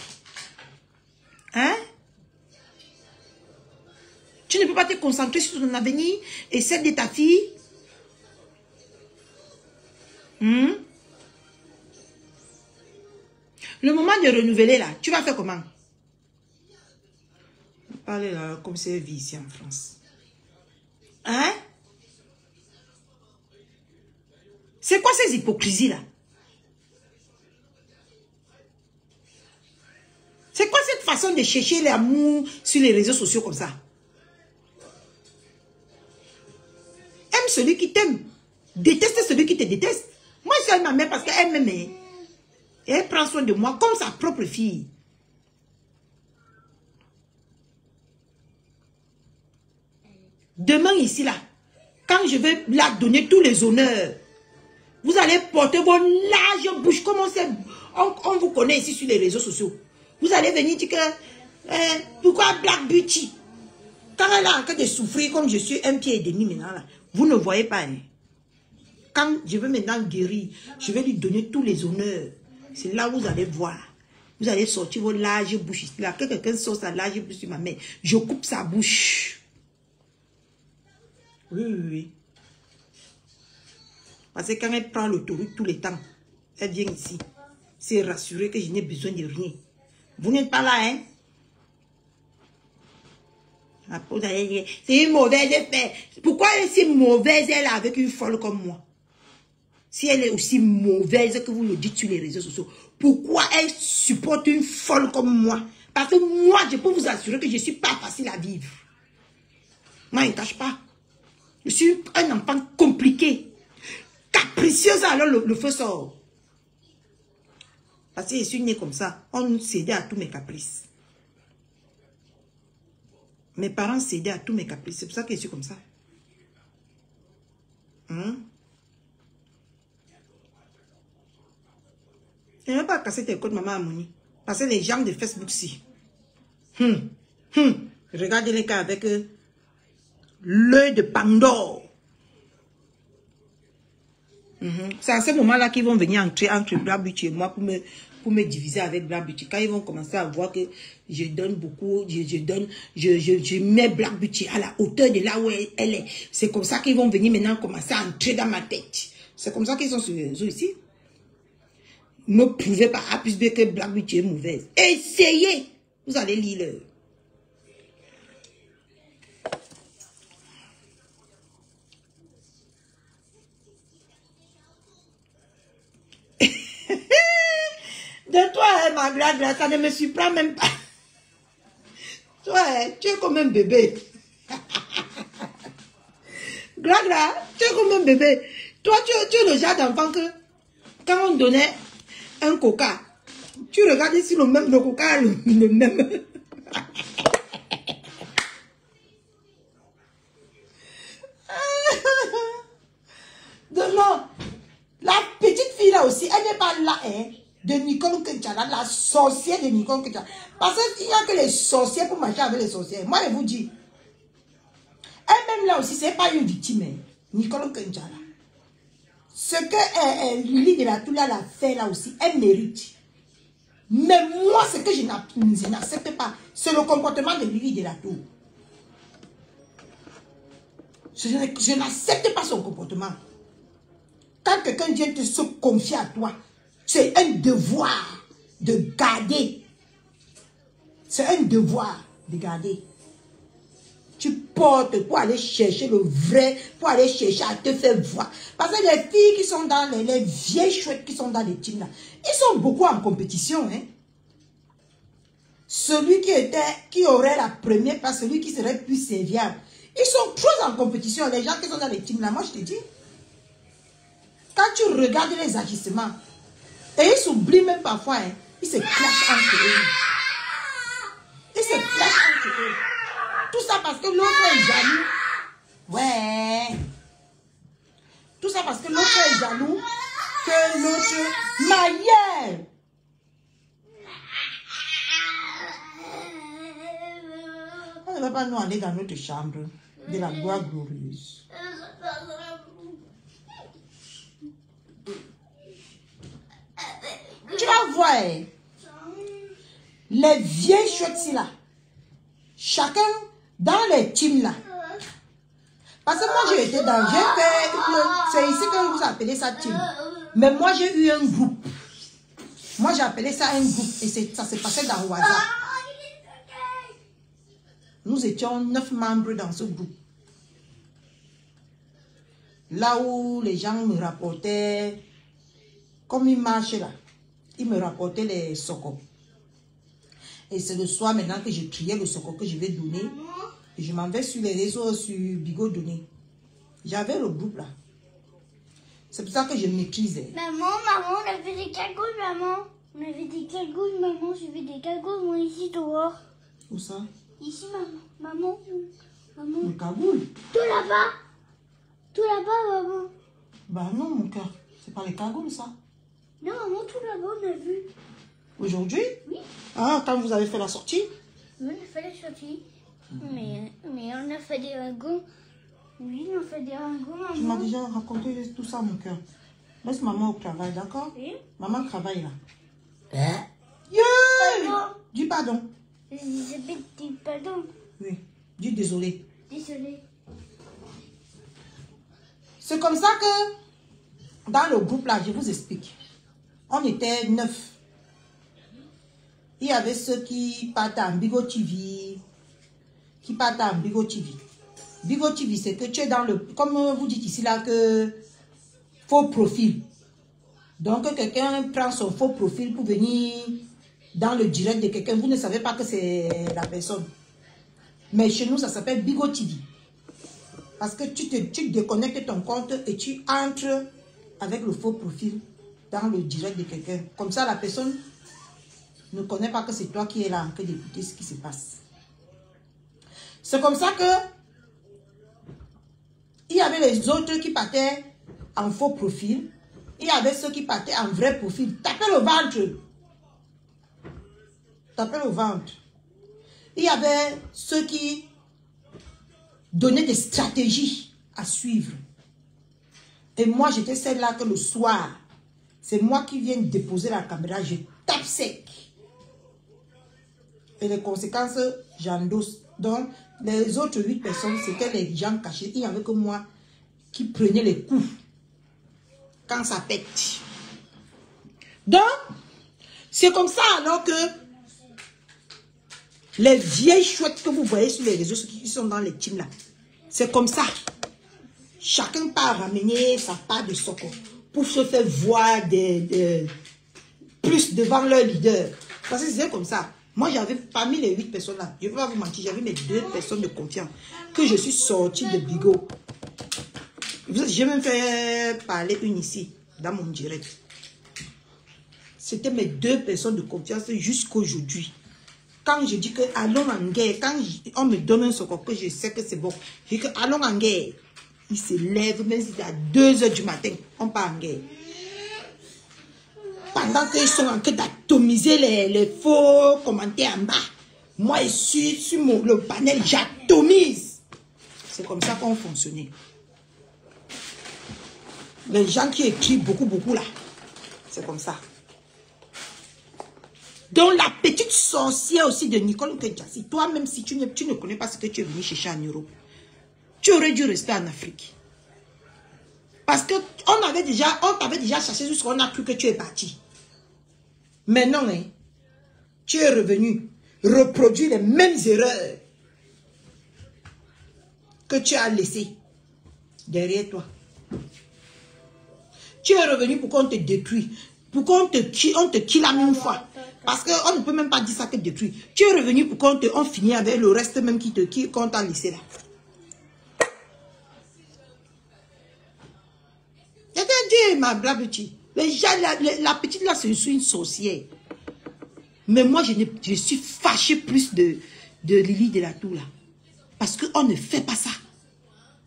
Hein? Tu ne peux pas te concentrer sur ton avenir et celle de ta fille? Le moment de renouveler là, tu vas faire comment? Parlez là comme c'est vie ici en France. Hein? C'est quoi ces hypocrisies là? C'est quoi cette façon de chercher l'amour sur les réseaux sociaux comme ça? Aime celui qui t'aime. Déteste celui qui te déteste. Moi, je suis ma mère parce qu'elle m'aime. Et elle prend soin de moi comme sa propre fille. Demain ici là, quand je vais la donner tous les honneurs, vous allez porter vos larges bouches. Comment c'est? On vous connaît ici sur les réseaux sociaux. Vous allez venir dire que pourquoi Black Beauty? Quand elle a en train de souffrir comme je suis un pied et demi maintenant là, vous ne voyez pas. Hein? Quand je veux maintenant guérir, je vais lui donner tous les honneurs. C'est là où vous allez voir. Vous allez sortir vos larges bouches. Là, que quelqu'un sort sa large bouche sur ma mère, je coupe sa bouche. Oui, oui, oui. Parce que quand elle prend l'autoroute tout le temps, elle vient ici. C'est rassurer que je n'ai besoin de rien. Vous n'êtes pas là, hein? C'est une mauvaise effet. Pourquoi elle est si mauvaise, elle, avec une folle comme moi? Si elle est aussi mauvaise que vous le dites sur les réseaux sociaux, pourquoi elle supporte une folle comme moi? Parce que moi, je peux vous assurer que je ne suis pas facile à vivre. Moi, je ne cache pas. Je suis un enfant compliqué. Capricieuse, alors le feu sort. Parce que je suis née comme ça. On cédait à tous mes caprices. Mes parents cédaient à tous mes caprices. C'est pour ça que je suis comme ça. Je ne vais pas casser tes côtes, maman Amoni. Parce que les gens de Facebook, si. Regardez les cas avec l'œil de Pandore. C'est à ce moment-là qu'ils vont venir entrer entre Black Beauty et moi pour me diviser avec Black Beauty. Quand ils vont commencer à voir que je donne beaucoup, je mets Black Beauty à la hauteur de là où elle est. C'est comme ça qu'ils vont venir maintenant commencer à entrer dans ma tête. C'est comme ça qu'ils sont sur les réseaux ici. Ne prouvez pas A plus B que Black Beauty est mauvaise. Essayez. Vous allez lire. De toi, ma grâce, ça ne me surprend même pas. Toi, tu es comme un bébé. Grâce, tu es comme un bébé. Toi, tu es le genre d'enfant que, quand on donnait un coca, tu regardes si le coca le même. Non, la petite fille là aussi, elle n'est pas là, hein. De Nicole Kenchala, la sorcière de Nicole Kenchala. Parce qu'il n'y a que les sorciers pour marcher avec les sorcières. Moi, je vous dis, elle-même là aussi, ce n'est pas une victime, hein. Nicole Kenchala. Ce que Lily de la Toula a fait là aussi, elle mérite. Mais moi, ce que je n'accepte pas, c'est le comportement de Lily de la Toula. Je n'accepte pas son comportement. Quand quelqu'un vient te se confier à toi, c'est un devoir de garder. C'est un devoir de garder. Tu portes pour aller chercher le vrai, pour aller chercher à te faire voir. Parce que les filles qui sont dans les vieilles chouettes qui sont dans les teams là, ils sont beaucoup en compétition. Hein? Celui qui aurait la première place, celui qui serait plus serviable. Ils sont trop en compétition. Les gens qui sont dans les teams là, moi je te dis. Quand tu regardes les agissements, et ils s'oublient même parfois, hein, ils se clashent entre eux. parce que l'autre est jaloux. Ouais. Tout ça parce que l'autre est jaloux. Que l'autre... Maïe! On ne va pas nous aller dans notre chambre de la gloire glorieuse. Tu vas voir les vieilles chouettes là. Chacun dans les teams là. Parce que moi j'ai été dans... C'est ici que vous appelez ça team. Mais moi j'ai eu un groupe. Moi j'ai appelé ça un groupe. Et ça s'est passé dans Ouaza. Nous étions 9 membres dans ce groupe. Là où les gens me rapportaient, comme ils marchaient là, ils me rapportaient les socos. Et c'est le soir maintenant que je triais le soco que je vais donner. Et je m'en vais sur les réseaux, sur Bigo Donné. J'avais le groupe là. C'est pour ça que je maîtrisais.
Maman, on avait des cagoules, maman. On avait des cagoules, maman. J'ai vu des cagoules, moi, ici, dehors.
Où ça?
Ici, maman. Maman.
Le cagoule.
Tout là-bas. Tout là-bas, maman.
Bah non, mon cœur. C'est pas les cagoules, ça.
Non, maman, tout là-bas, on a vu.
Aujourd'hui?
Oui.
Ah, quand vous avez fait la sortie?
Oui, on a fait la sortie. Mais on a fait des ragots. Oui, on a fait des ragots, maman.
Tu m'as déjà raconté tout ça, mon cœur. Laisse maman au travail, d'accord?
Oui.
Maman travaille là.
Pardon.
Dis pardon.
Pardon.
Oui. Dis désolé.
Désolée.
C'est comme ça que dans le groupe là, je vous explique. On était 9. Il y avait ceux qui partent en Bigo TV. Qui partent en Bigo TV. Bigo TV, c'est que tu es dans le... Comme vous dites ici là que... Faux profil. Donc quelqu'un prend son faux profil pour venir dans le direct de quelqu'un. Vous ne savez pas que c'est la personne. Mais chez nous, ça s'appelle Bigo TV. Parce que tu déconnectes ton compte et tu entres avec le faux profil dans le direct de quelqu'un. Comme ça, la personne ne connaît pas que c'est toi qui es là en train d'écouter ce qui se passe. C'est comme ça que il y avait les autres qui partaient en faux profil. Il y avait ceux qui partaient en vrai profil. Tapez le ventre. Tapez le ventre. Il y avait ceux qui donnaient des stratégies à suivre. Et moi, j'étais celle-là que le soir, c'est moi qui viens déposer la caméra, je tape sec. Et les conséquences, j'endosse. Donc, les autres 8 personnes, c'était les gens cachés. Il n'y avait que moi qui prenais les coups quand ça pète. Donc, c'est comme ça alors que les vieilles chouettes que vous voyez sur les réseaux, ceux qui sont dans les teams là, c'est comme ça. Chacun part ramener sa part de soco pour se faire voir plus devant leur leader. Parce que c'est comme ça. Moi, j'avais parmi les 8 personnes là, je ne vais pas vous mentir, j'avais mes 2 personnes de confiance que je suis sortie de Bigo. J'ai même fait parler une ici, dans mon direct. C'était mes 2 personnes de confiance jusqu'aujourd'hui. Quand je dis que allons en guerre, quand on me donne un secours, que je sais que c'est bon, je dis que allons en guerre. Ils se lèvent, même si c'est à 2 h du matin, on part en guerre. Pendant qu'ils sont en train d'atomiser les faux commentaires en bas, moi je suis sur le panel, j'atomise. C'est comme ça qu'on fonctionnait. Les gens qui écrivent beaucoup là, c'est comme ça. Donc la petite sorcière aussi de Nicole Kenchassi, toi-même si tu ne connais pas ce que tu es venu chercher en Europe, tu aurais dû rester en Afrique. Parce que on t'avait déjà cherché jusqu'à ce qu'on a cru que tu es parti. Mais non, hein, tu es revenu reproduire les mêmes erreurs que tu as laissées derrière toi. Tu es revenu pour qu'on te détruise, pour qu'on te kill la même fois. Parce qu'on ne peut même pas dire ça que détruire. Tu es revenu pour qu'on finisse avec le reste même qu'on t'a laissé là. Dieu, ma brave petite. La petite là, c'est une sorcière. Mais moi, je suis fâchée plus de Lily de la Tour là. Parce qu'on ne fait pas ça.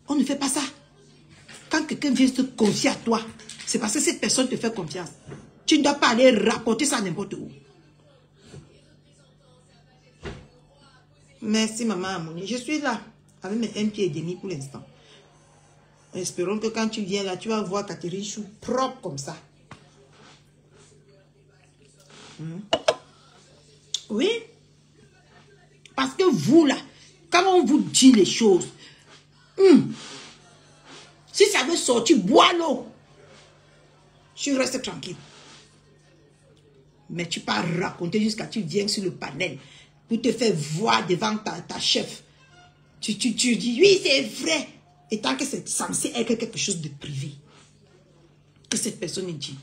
On ne fait pas ça. Quand quelqu'un vient se confier à toi, c'est parce que cette personne te fait confiance. Tu ne dois pas aller raconter ça n'importe où. Merci maman Amoni. Je suis là avec mes 1 pied et demi pour l'instant. Espérons que quand tu viens là, tu vas voir Catherine Chou propre comme ça. Oui. Parce que vous là, quand on vous dit les choses, si ça veut sortir, bois l'eau. Tu restes tranquille. Mais tu peux raconter jusqu'à ce que tu viennes sur le panel pour te faire voir devant ta chef. Tu dis, oui, c'est vrai. Et tant que c'est censé être quelque chose de privé, que cette personne dit,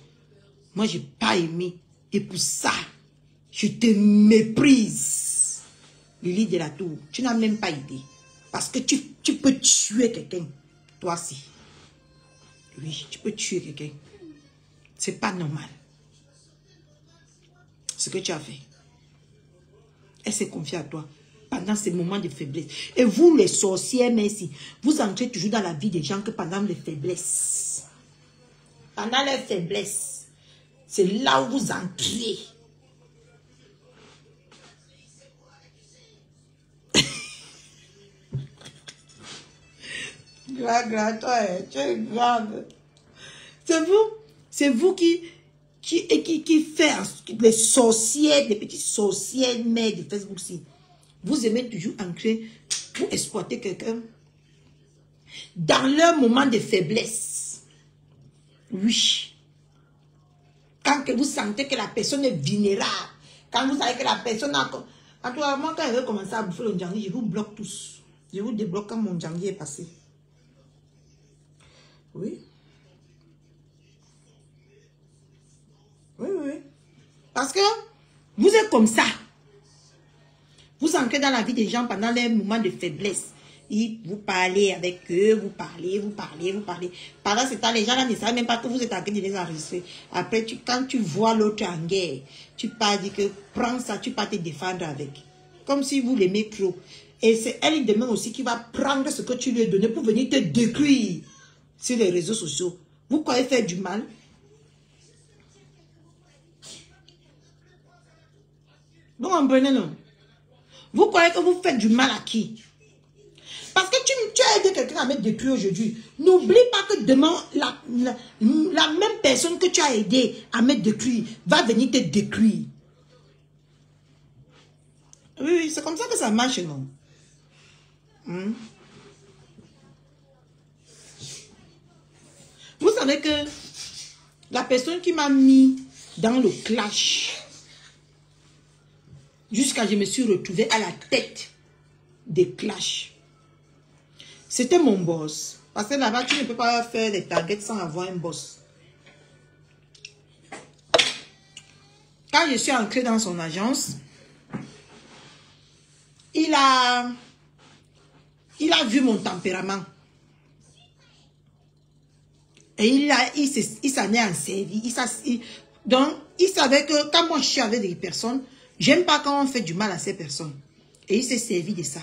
moi, je n'ai pas aimé. Et pour ça, je te méprise. Lily de la Tour, tu n'as même pas idée. Parce que tu peux tuer quelqu'un. Toi aussi. Oui, tu peux tuer quelqu'un. C'est pas normal. Ce que tu as fait. Elle s'est confiée à toi pendant ces moments de faiblesse. Et vous, les sorcières, merci, vous entrez toujours dans la vie des gens que pendant les faiblesses. Pendant les faiblesses, c'est là où vous entrez. Grave, toi, tu es grave. C'est vous qui fait les sorcières, les petites sorcières mères de Facebook-ci. Vous aimez toujours entrer pour exploiter quelqu'un dans leur moment de faiblesse. Oui. Quand vous sentez que la personne est vulnérable, quand vous savez que la personne a... En tout cas, moi, quand elle veut commencer à bouffer le Ndjangi, je vous bloque tous. Je vous débloque quand mon Ndjangi est passé. Oui. Oui. Parce que vous êtes comme ça. Vous entrez dans la vie des gens pendant les moments de faiblesse. Et vous parlez avec eux, vous parlez. Pendant ce temps, les gens là ne savent même pas que vous êtes en train de les enregistrer. Après, quand tu vois l'autre en guerre, tu peux dire que prends ça, tu peux te défendre avec. Comme si vous l'aimez trop. Et c'est elle demain aussi qui va prendre ce que tu lui as donné pour venir te décrire sur les réseaux sociaux. Vous croyez faire du mal? Vous comprenez, non? Vous croyez que vous faites du mal à qui? Parce que tu as aidé quelqu'un à me détruire aujourd'hui. N'oublie pas que demain, la même personne que tu as aidé à me détruire va venir te détruire. Oui, c'est comme ça que ça marche, non? Vous savez que la personne qui m'a mis dans le clash, jusqu'à ce que je me suis retrouvée à la tête des clashs, c'était mon boss. Parce que là-bas, tu ne peux pas faire des targets sans avoir un boss. Quand je suis entrée dans son agence, il a vu mon tempérament. Et il s'en est en servi. Donc, il savait que quand moi je suis avec des personnes, j'aime pas quand on fait du mal à ces personnes. Et il s'est servi de ça.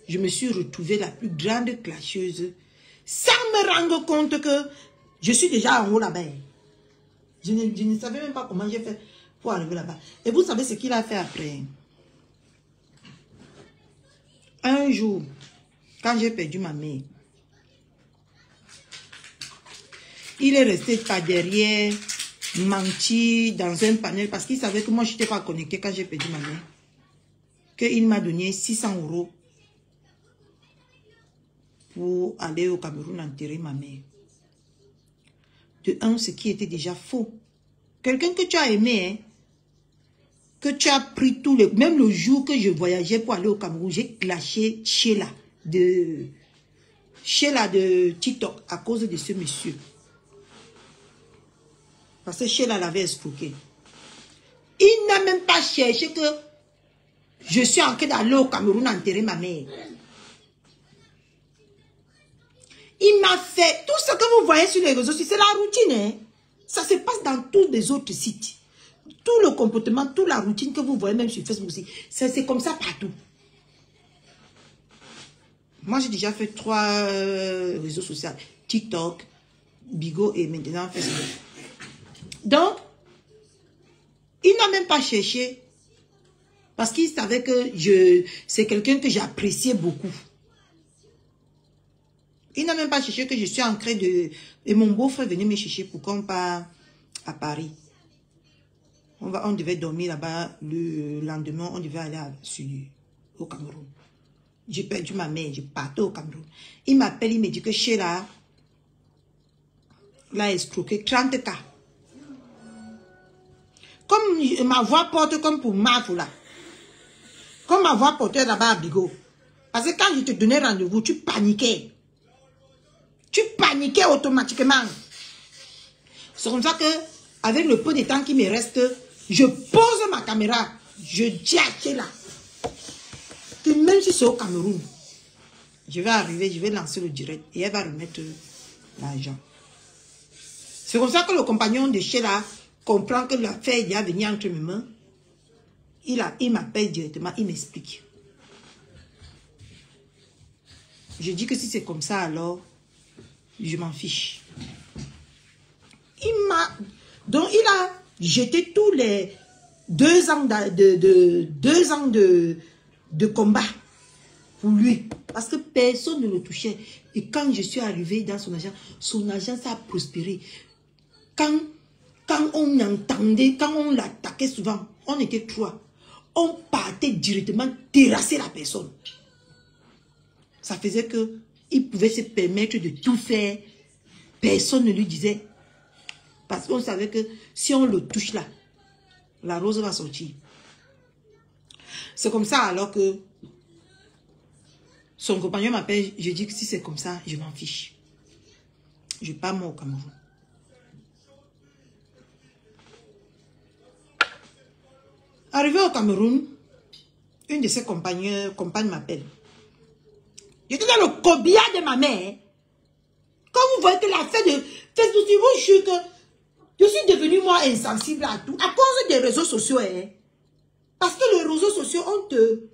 Je me suis retrouvée la plus grande clasheuse sans me rendre compte que je suis déjà en haut là-bas. Je ne savais même pas comment j'ai fait pour arriver là-bas. Et vous savez ce qu'il a fait après? Un jour, quand j'ai perdu ma mère, il est resté par derrière, menti dans un panel parce qu'il savait que moi je n'étais pas connectée quand j'ai perdu ma mère. Qu'il m'a donné 600 € pour aller au Cameroun enterrer ma mère. De un, ce qui était déjà faux. Quelqu'un que tu as aimé, hein, que tu as pris tout le... Même le jour que je voyageais pour aller au Cameroun, j'ai clashé Sheila de TikTok à cause de ce monsieur. Parce que Sheila l'avait escroqué. Il n'a même pas cherché que je suis en train d'aller au Cameroun enterrer ma mère. Il m'a fait tout ce que vous voyez sur les réseaux sociaux, c'est la routine. Hein? Ça se passe dans tous les autres sites. Tout le comportement, toute la routine que vous voyez même sur Facebook aussi, c'est comme ça partout. Moi, j'ai déjà fait 3 réseaux sociaux. TikTok, Bigo et maintenant Facebook. Donc, il n'a même pas cherché. Parce qu'il savait que c'est quelqu'un que j'appréciais beaucoup. Il n'a même pas cherché que je suis en train de... Et mon beau-frère venait me chercher pour qu'on parte à Paris. On devait dormir là-bas le lendemain. On devait aller au Cameroun. J'ai perdu ma mère. Je partais au Cameroun. Il m'appelle, il me dit que Sheila l'a escroqué 30K. Comme ma voix porte comme pour Mafou là. Comme ma voix portait là-bas à Bigo. Parce que quand je te donnais rendez-vous, tu paniquais. Tu paniquais automatiquement. C'est comme ça que, avec le peu de temps qui me reste, je pose ma caméra. Je dis à Sheila que même si c'est au Cameroun, je vais arriver, je vais lancer le direct et elle va remettre l'argent. C'est comme ça que le compagnon de Sheila comprend que l'affaire est déjà venue entre mes mains. Il m'appelle directement, il m'explique. Je dis que si c'est comme ça, alors, je m'en fiche. Donc, il a jeté tous les 2 ans de combat pour lui. Parce que personne ne le touchait. Et quand je suis arrivée dans son agence a prospéré. Quand on entendait, quand on l'attaquait souvent, on était 3. On partait directement terrasser la personne. Ça faisait qu'il pouvait se permettre de tout faire. Personne ne lui disait. Parce qu'on savait que si on le touche là, la rose va sortir. C'est comme ça alors que son compagnon m'appelle. Je dis que si c'est comme ça, je m'en fiche. Je pars moi au Cameroun. Arrivé au Cameroun, une de ses compagnes m'appelle. J'étais dans le corbillard de ma mère. Quand vous voyez que l'affaire de Facebook, je suis que je suis devenue moi insensible à tout. À cause des réseaux sociaux. Hein. Parce que les réseaux sociaux, on te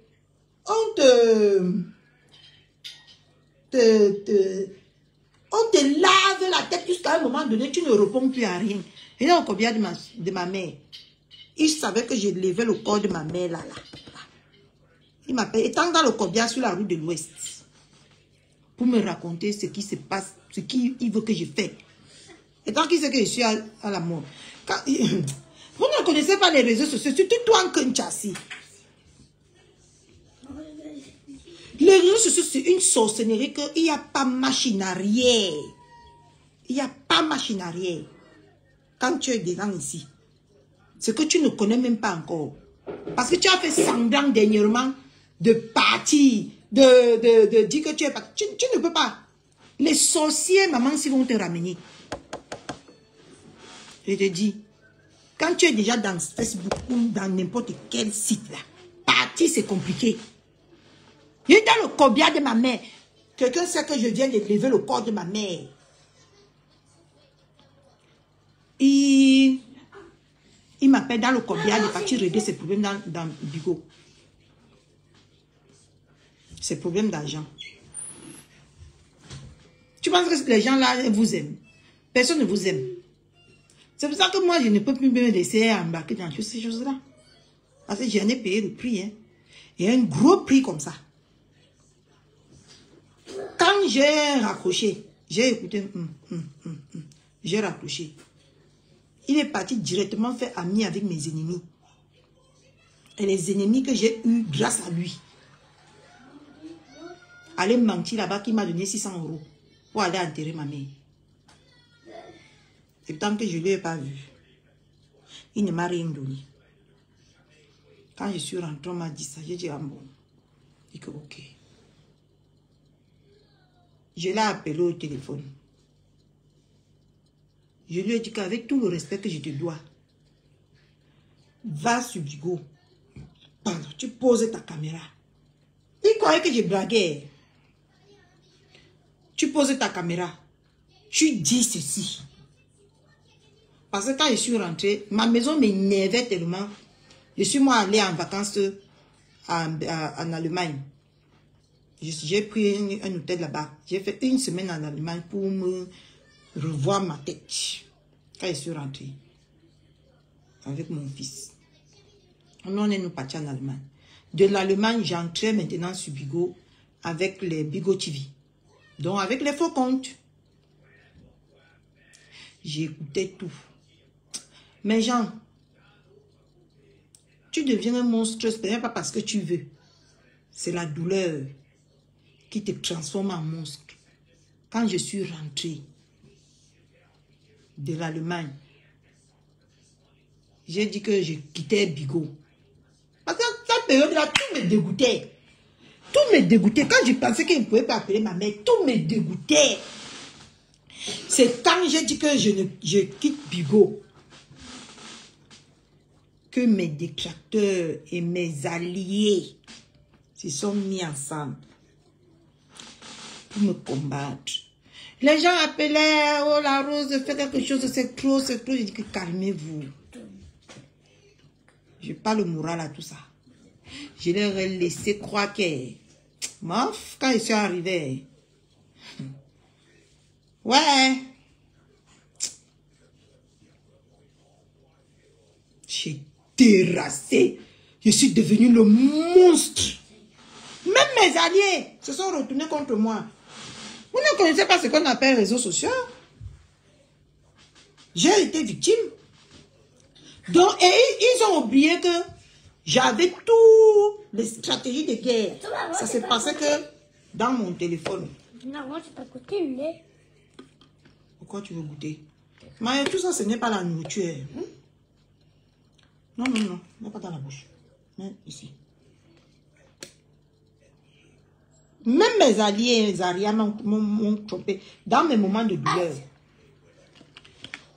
lave la tête jusqu'à un moment donné, tu ne réponds plus à rien. Et dans le corbillard de ma mère. Il savait que j'ai levé le corps de ma mère là. Il m'appelle, étant dans le corbillard sur la route de l'Ouest, pour me raconter ce qui se passe, ce qu'il veut que je fasse. Et tant qu'il sait que je suis à la mort. Vous ne connaissez pas les réseaux sociaux, surtout toi en Kinshasa. Les réseaux sociaux, c'est une sorcellerie qu'il n'y a pas machine arrière. Il n'y a pas machine arrière. Quand tu es dedans ici, c'est que tu ne connais même pas encore. Parce que tu as fait semblant dernièrement de partir, de dire que tu es parti. Tu ne peux pas. Les sorciers, maman, s'ils vont te ramener. Je te dis, quand tu es déjà dans Facebook ou dans n'importe quel site là, partir c'est compliqué. Il est dans le corbillard de ma mère. Quelqu'un sait que je viens de lever le corps de ma mère. Il m'appelle dans le corbillard de partir régler ses problèmes dans Bigo. Ses problèmes d'argent. Tu penses que les gens là vous aiment? Personne ne vous aime. C'est pour ça que moi je ne peux plus me laisser embarquer dans toutes ces choses-là. Parce que j'en ai payé le prix. Hein. Et un gros prix comme ça. Quand j'ai raccroché, j'ai écouté. J'ai raccroché. Il est parti directement faire ami avec mes ennemis. Et les ennemis que j'ai eus grâce à lui. Aller mentir là-bas qui m'a donné 600 € pour aller enterrer ma mère. Et tant que je ne l'ai pas vu, il ne m'a rien donné. Quand je suis rentrée, on m'a dit ça. J'ai dit, ah bon. Il dit que ok. Je l'ai appelé au téléphone. Je lui ai dit qu'avec tout le respect que je te dois, va sur Bigo. Tu poses ta caméra. Il croyait que je blaguais. Tu poses ta caméra. Tu dis ceci. Parce que quand je suis rentrée, ma maison m'énervait tellement. Je suis moi allée en vacances en Allemagne. J'ai pris un hôtel là-bas. J'ai fait 1 semaine en Allemagne pour me revoir ma tête. Quand je suis rentrée avec mon fils. On est nous partis en Allemagne. De l'Allemagne, j'entrais maintenant sur Bigo avec les Bigo TV. Donc avec les faux comptes. J'écoutais tout. Mais Jean, tu deviens un monstre, ce n'est pas parce que tu veux. C'est la douleur qui te transforme en monstre. Quand je suis rentrée de l'Allemagne, j'ai dit que je quittais Bigo. Parce que cette période-là, tout me dégoûtait. Tout me dégoûtait. Quand je pensais qu'il ne pouvait pas appeler ma mère, tout me dégoûtait. C'est quand j'ai dit que je quitte Bigo que mes détracteurs et mes alliés se sont mis ensemble pour me combattre. Les gens appelaient, oh la Rose, fais quelque chose, c'est trop, c'est trop. Je dis que calmez-vous. Je parle le moral à tout ça. Je leur ai laissé croire que, mof, quand ils sont arrivés, ouais, j'ai terrassé. Je suis devenu le monstre. Même mes alliés se sont retournés contre moi. Vous ne connaissez pas ce qu'on appelle réseaux sociaux. J'ai été victime. Donc, et ils ont oublié que j'avais toutes les stratégies de guerre. Ça s'est passé que dans mon téléphone.
Non, moi, je pas goûté le lait.
Pourquoi tu veux goûter? Mais tout ça, ce n'est pas la nourriture. Non, non, non. Il n'y a pas dans la bouche. Mais ici. Même mes alliés, mes Aria m'ont trompé dans mes moments de douleur.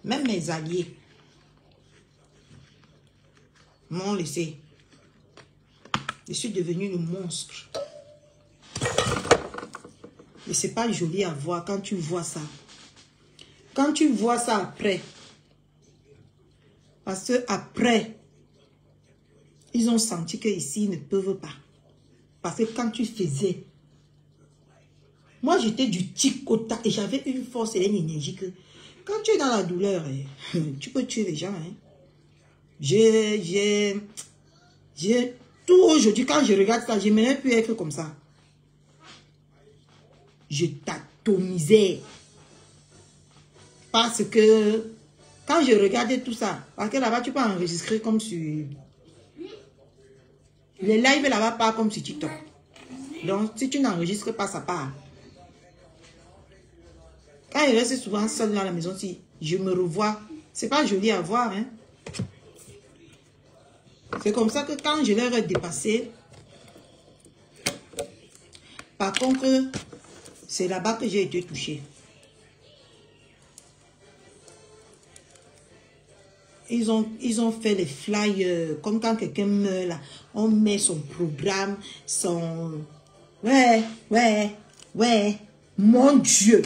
Même mes alliés m'ont laissé. Je suis devenu le monstre. Et c'est pas joli à voir quand tu vois ça. Quand tu vois ça après. Parce que après, ils ont senti qu'ici, ils ne peuvent pas. Parce que quand tu faisais, moi j'étais du tic-au-tac et j'avais une force et une énergie que quand tu es dans la douleur, tu peux tuer les gens. Hein. J'ai tout aujourd'hui, quand je regarde ça, je n'aimerais plus être comme ça. Je t'atomisais. Parce que quand je regardais tout ça, parce que là-bas tu peux enregistrer comme sur... Les lives là-bas pas comme sur TikTok. Donc si tu n'enregistres pas, ça part. Quand je reste souvent seul dans la maison, si je me revois, c'est pas joli à voir. Hein? C'est comme ça que quand je leur ai dépassé, par contre, c'est là-bas que j'ai été touchée. Ils ont fait les flyers, comme quand quelqu'un meurt là, on met son programme, son... Ouais, mon Dieu.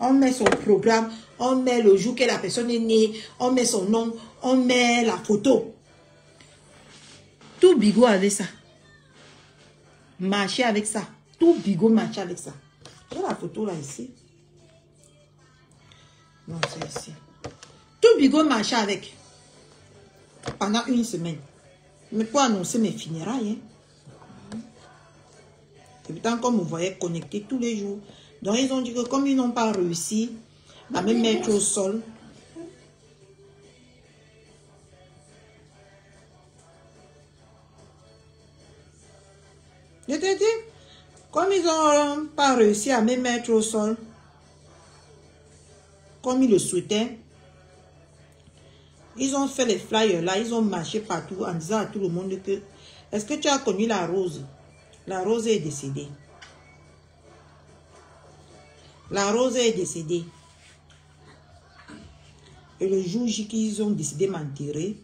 On met son programme, on met le jour que la personne est née, on met son nom, on met la photo. Tout Bigo avait ça. Marchait avec ça. Tout Bigo marchait avec ça. J'ai la photo là ici. Non, c'est ici. Tout Bigo marchait avec. Pendant 1 semaine. Mais pour annoncer mes funérailles. Hein. Et pourtant, comme vous voyez, connecté tous les jours. Donc, ils ont dit que comme ils n'ont pas réussi à me mettre au sol, je te dis, comme ils n'ont pas réussi à me mettre au sol, comme ils le souhaitaient, ils ont fait les flyers là, ils ont marché partout en disant à tout le monde que, est-ce que tu as connu la Rose? La Rose est décédée. La Rose est décédée. Et le jour qu'ils ont décidé de m'enterrer,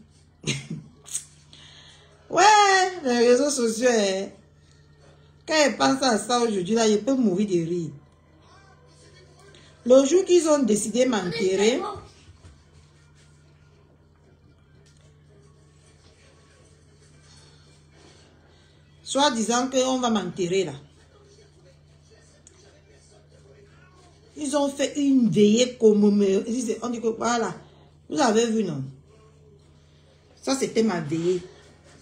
ouais, les réseaux sociaux, hein. Quand je pense à ça aujourd'hui, là, je peux mourir de rire. Le jour qu'ils ont décidé de m'enterrer, soit disant qu'on va m'enterrer là. Ils ont fait une veillée commémorative. On dit que voilà, vous avez vu non? Ça c'était ma veillée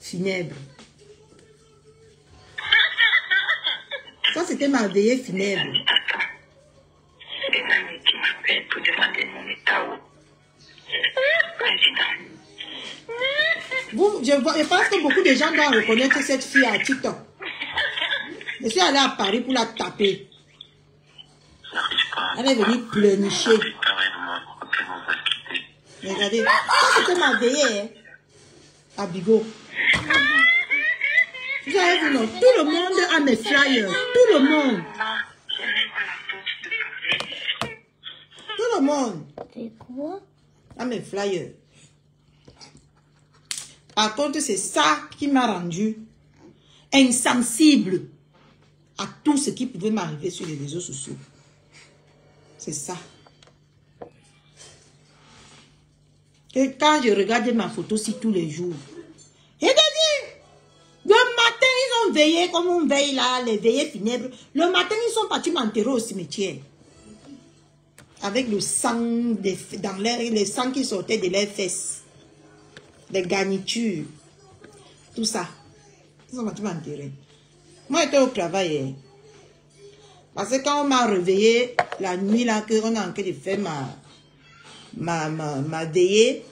funèbre. Ça c'était ma veillée funèbre.
C'est un ami qui m'appelle pour demander mon état au président.
Je pense que beaucoup de gens doivent reconnaître cette fille à TikTok. Je suis allée à Paris pour la taper. Elle est venue pleurnicher. Regardez, ça c'était ma veillée à Bigot. Vous avez vu, non? Tout le monde a mes flyers. Tout le monde. Tout le monde.
C'est quoi?
A mes flyers. Par contre, c'est ça qui m'a rendu insensible à tout ce qui pouvait m'arriver sur les réseaux sociaux. C'est ça. Et quand je regardais ma photo ci tous les jours, et le matin, ils ont veillé comme on veille là, les veillées funèbres. Le matin, ils sont partis m'enterrer au cimetière. Avec le sang dans l'air, le sang qui sortait de leurs fesses. Les garnitures. Tout ça. Ils sont partis m'enterrer. Moi, j'étais au travail. Parce que quand on m'a réveillé la nuit là, qu'on a en train de faire ma veillée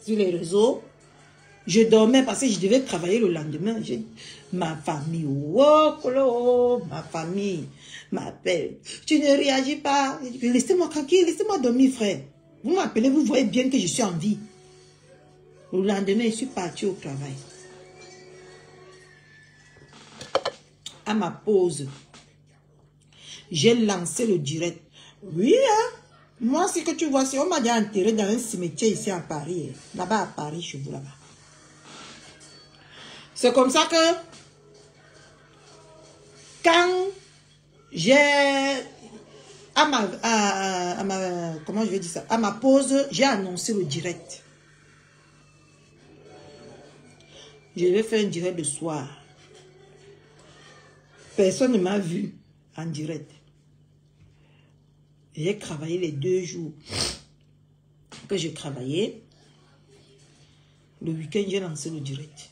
sur les réseaux, je dormais parce que je devais travailler le lendemain. Ma famille, ma famille m'appelle. Tu ne réagis pas. Laissez-moi tranquille, laissez-moi dormir, frère. Vous m'appelez, vous voyez bien que je suis en vie. Le lendemain, je suis partie au travail. À ma pause, j'ai lancé le direct. Oui, hein? Moi, ce que tu vois, c'est on m'a déjà enterré dans un cimetière ici à Paris. Là-bas à Paris, chez vous, là-bas. C'est comme ça que, quand j'ai, comment je vais dire ça, à ma pause, j'ai annoncé le direct. Je vais faire un direct le soir. Personne ne m'a vu en direct. J'ai travaillé les 2 jours que j'ai travaillé. Le week-end, j'ai lancé le direct.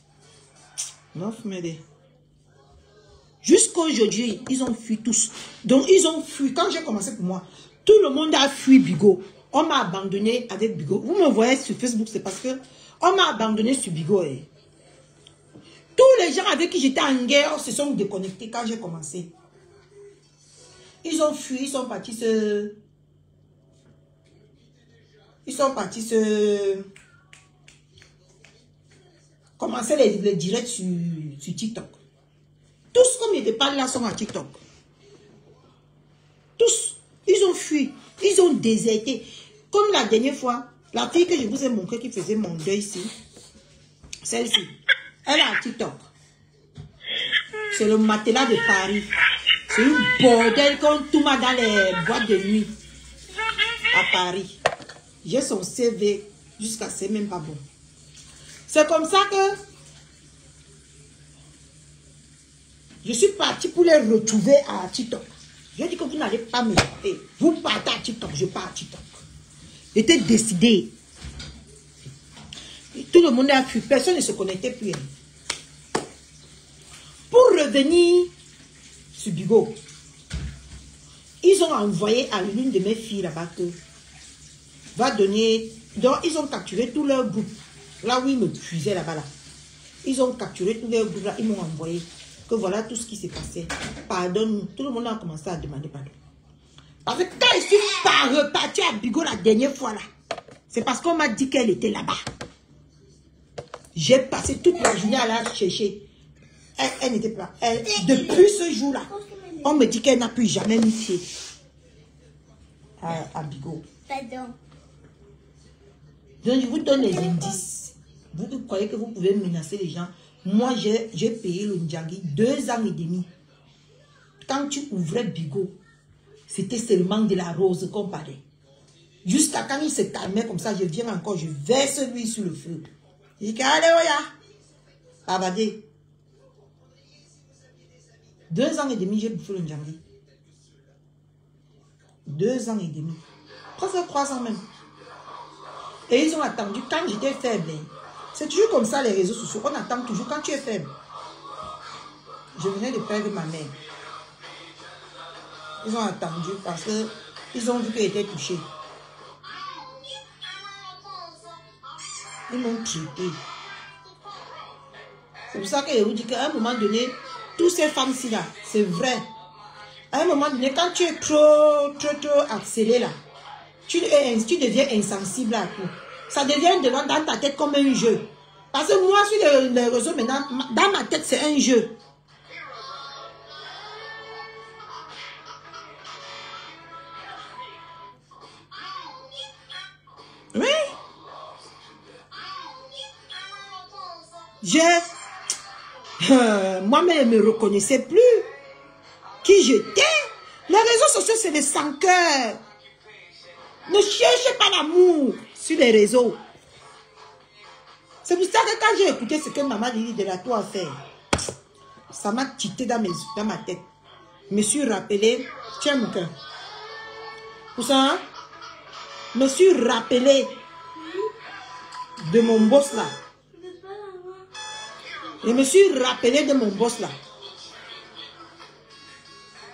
Jusqu'à aujourd'hui, ils ont fui tous. Donc, ils ont fui. Quand j'ai commencé pour moi, tout le monde a fui Bigot. On m'a abandonné avec Bigot. Vous me voyez sur Facebook, c'est parce que on m'a abandonné sur Bigot. Tous les gens avec qui j'étais en guerre se sont déconnectés quand j'ai commencé. Ils ont fui, ils sont partis se... commencer les directs sur TikTok. Tous comme ils n'étaient pas là sont à TikTok. Tous. Ils ont fui. Ils ont déserté. Comme la dernière fois, la fille que je vous ai montré qui faisait mon deuil ici, celle-ci, elle est à TikTok. C'est le matelas de Paris. C'est une bordel qu'on tout m'a dans les boîtes de nuit à Paris. J'ai son CV jusqu'à c'est même pas bon. C'est comme ça que je suis partie pour les retrouver à TikTok. Je dis que vous n'allez pas me taper. Vous partez à TikTok, je pars à TikTok. J'étais décidé. Tout le monde a fui. Personne ne se connectait plus. Pour revenir sur Bigot, ils ont envoyé à l'une de mes filles là-bas que va donner. Donc, ils ont capturé tout leur groupe. Là où ils me fusaient là-bas. Là. Ils ont capturé tout leur groupe là. Ils m'ont envoyé que voilà tout ce qui s'est passé. Pardonne-nous. Tout le monde a commencé à demander pardon. Parce que quand je suis reparti à Bigot la dernière fois là, c'est parce qu'on m'a dit qu'elle était là-bas. J'ai passé toute la journée à la chercher. Elle n'était pas. Depuis ce jour-là, on me dit qu'elle n'a plus jamais mis pied à Bigot.
Pardon.
Donc je vous donne les indices. Vous croyez que vous pouvez menacer les gens. Moi, j'ai payé le Ndjangi 2 ans et demi. Quand tu ouvrais Bigot, c'était seulement de la rose qu'on parlait. Jusqu'à quand il se calmait comme ça, je viens encore, je verse l'huile sur le feu. Je dis, allez, oya. Pavadé. 2 ans et demi, j'ai bouffé le njambi. 2 ans et demi. Presque 3 ans même. Et ils ont attendu quand j'étais faible. C'est toujours comme ça les réseaux sociaux. On attend toujours quand tu es faible. Je venais de perdre ma mère. Ils ont attendu parce qu'ils ont vu qu'elle était touchée. Ils m'ont traité. C'est pour ça que je vous dis qu'à un moment donné, toutes ces femmes-ci là, c'est vrai. À un moment donné, quand tu es trop accéléré là, tu deviens insensible à tout. Ça devient dans ta tête comme un jeu. Parce que moi, sur les réseaux maintenant, dans ma tête, c'est un jeu. Oui. Moi-même, je ne me reconnaissais plus qui j'étais. Les réseaux sociaux, c'est des sans-cœurs. Ne cherchez pas l'amour sur les réseaux. C'est pour ça que quand j'ai écouté ce que maman Lily de la Tour a fait, ça m'a tité dans ma tête. Je me suis rappelé, tiens mon cœur. Pour ça, je me suis rappelé de mon boss là. Je me suis rappelé de mon boss là.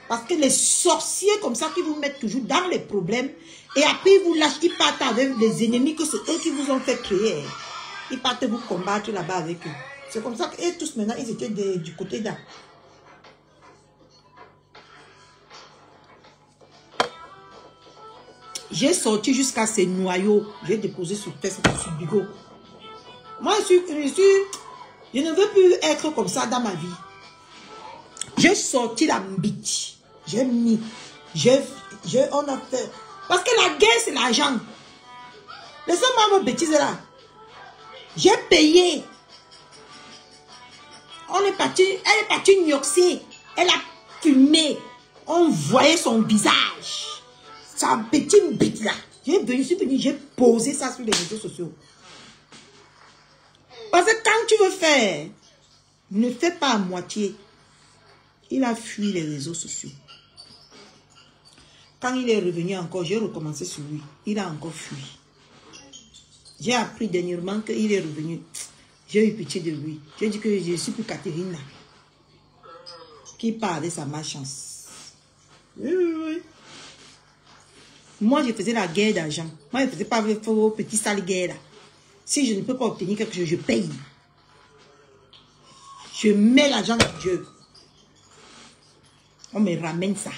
Parce que les sorciers comme ça qui vous mettent toujours dans les problèmes et après ils vous lâchent, ils partent avec les ennemis que c'est eux qui vous ont fait créer. Ils partent vous combattre là-bas avec eux. C'est comme ça qu'eux tous maintenant ils étaient du côté là. J'ai sorti jusqu'à ces noyaux. J'ai déposé sur le sur le bureau. Moi je ne veux plus être comme ça dans ma vie. J'ai sorti la mbiti. J'ai mis. On a fait. Parce que la guerre, c'est l'argent. Laissez-moi vos bêtises là. J'ai payé. Elle est partie gnoxer. Elle a fumé. On voyait son visage. Sa petite bite là. J'ai posé ça sur les réseaux sociaux. Parce que quand tu veux faire, ne fais pas à moitié. Il a fui les réseaux sociaux. Quand il est revenu encore, j'ai recommencé sur lui. Il a encore fui. J'ai appris dernièrement qu'il est revenu. J'ai eu pitié de lui. J'ai dit que je suis plus Catherine là. Qui parlait sa malchance. Oui. Moi, je faisais la guerre d'argent. Moi, je ne faisais pas vos petits sales guerres là. Si je ne peux pas obtenir quelque chose, je paye. Je mets l'argent dans Dieu. On me ramène ça.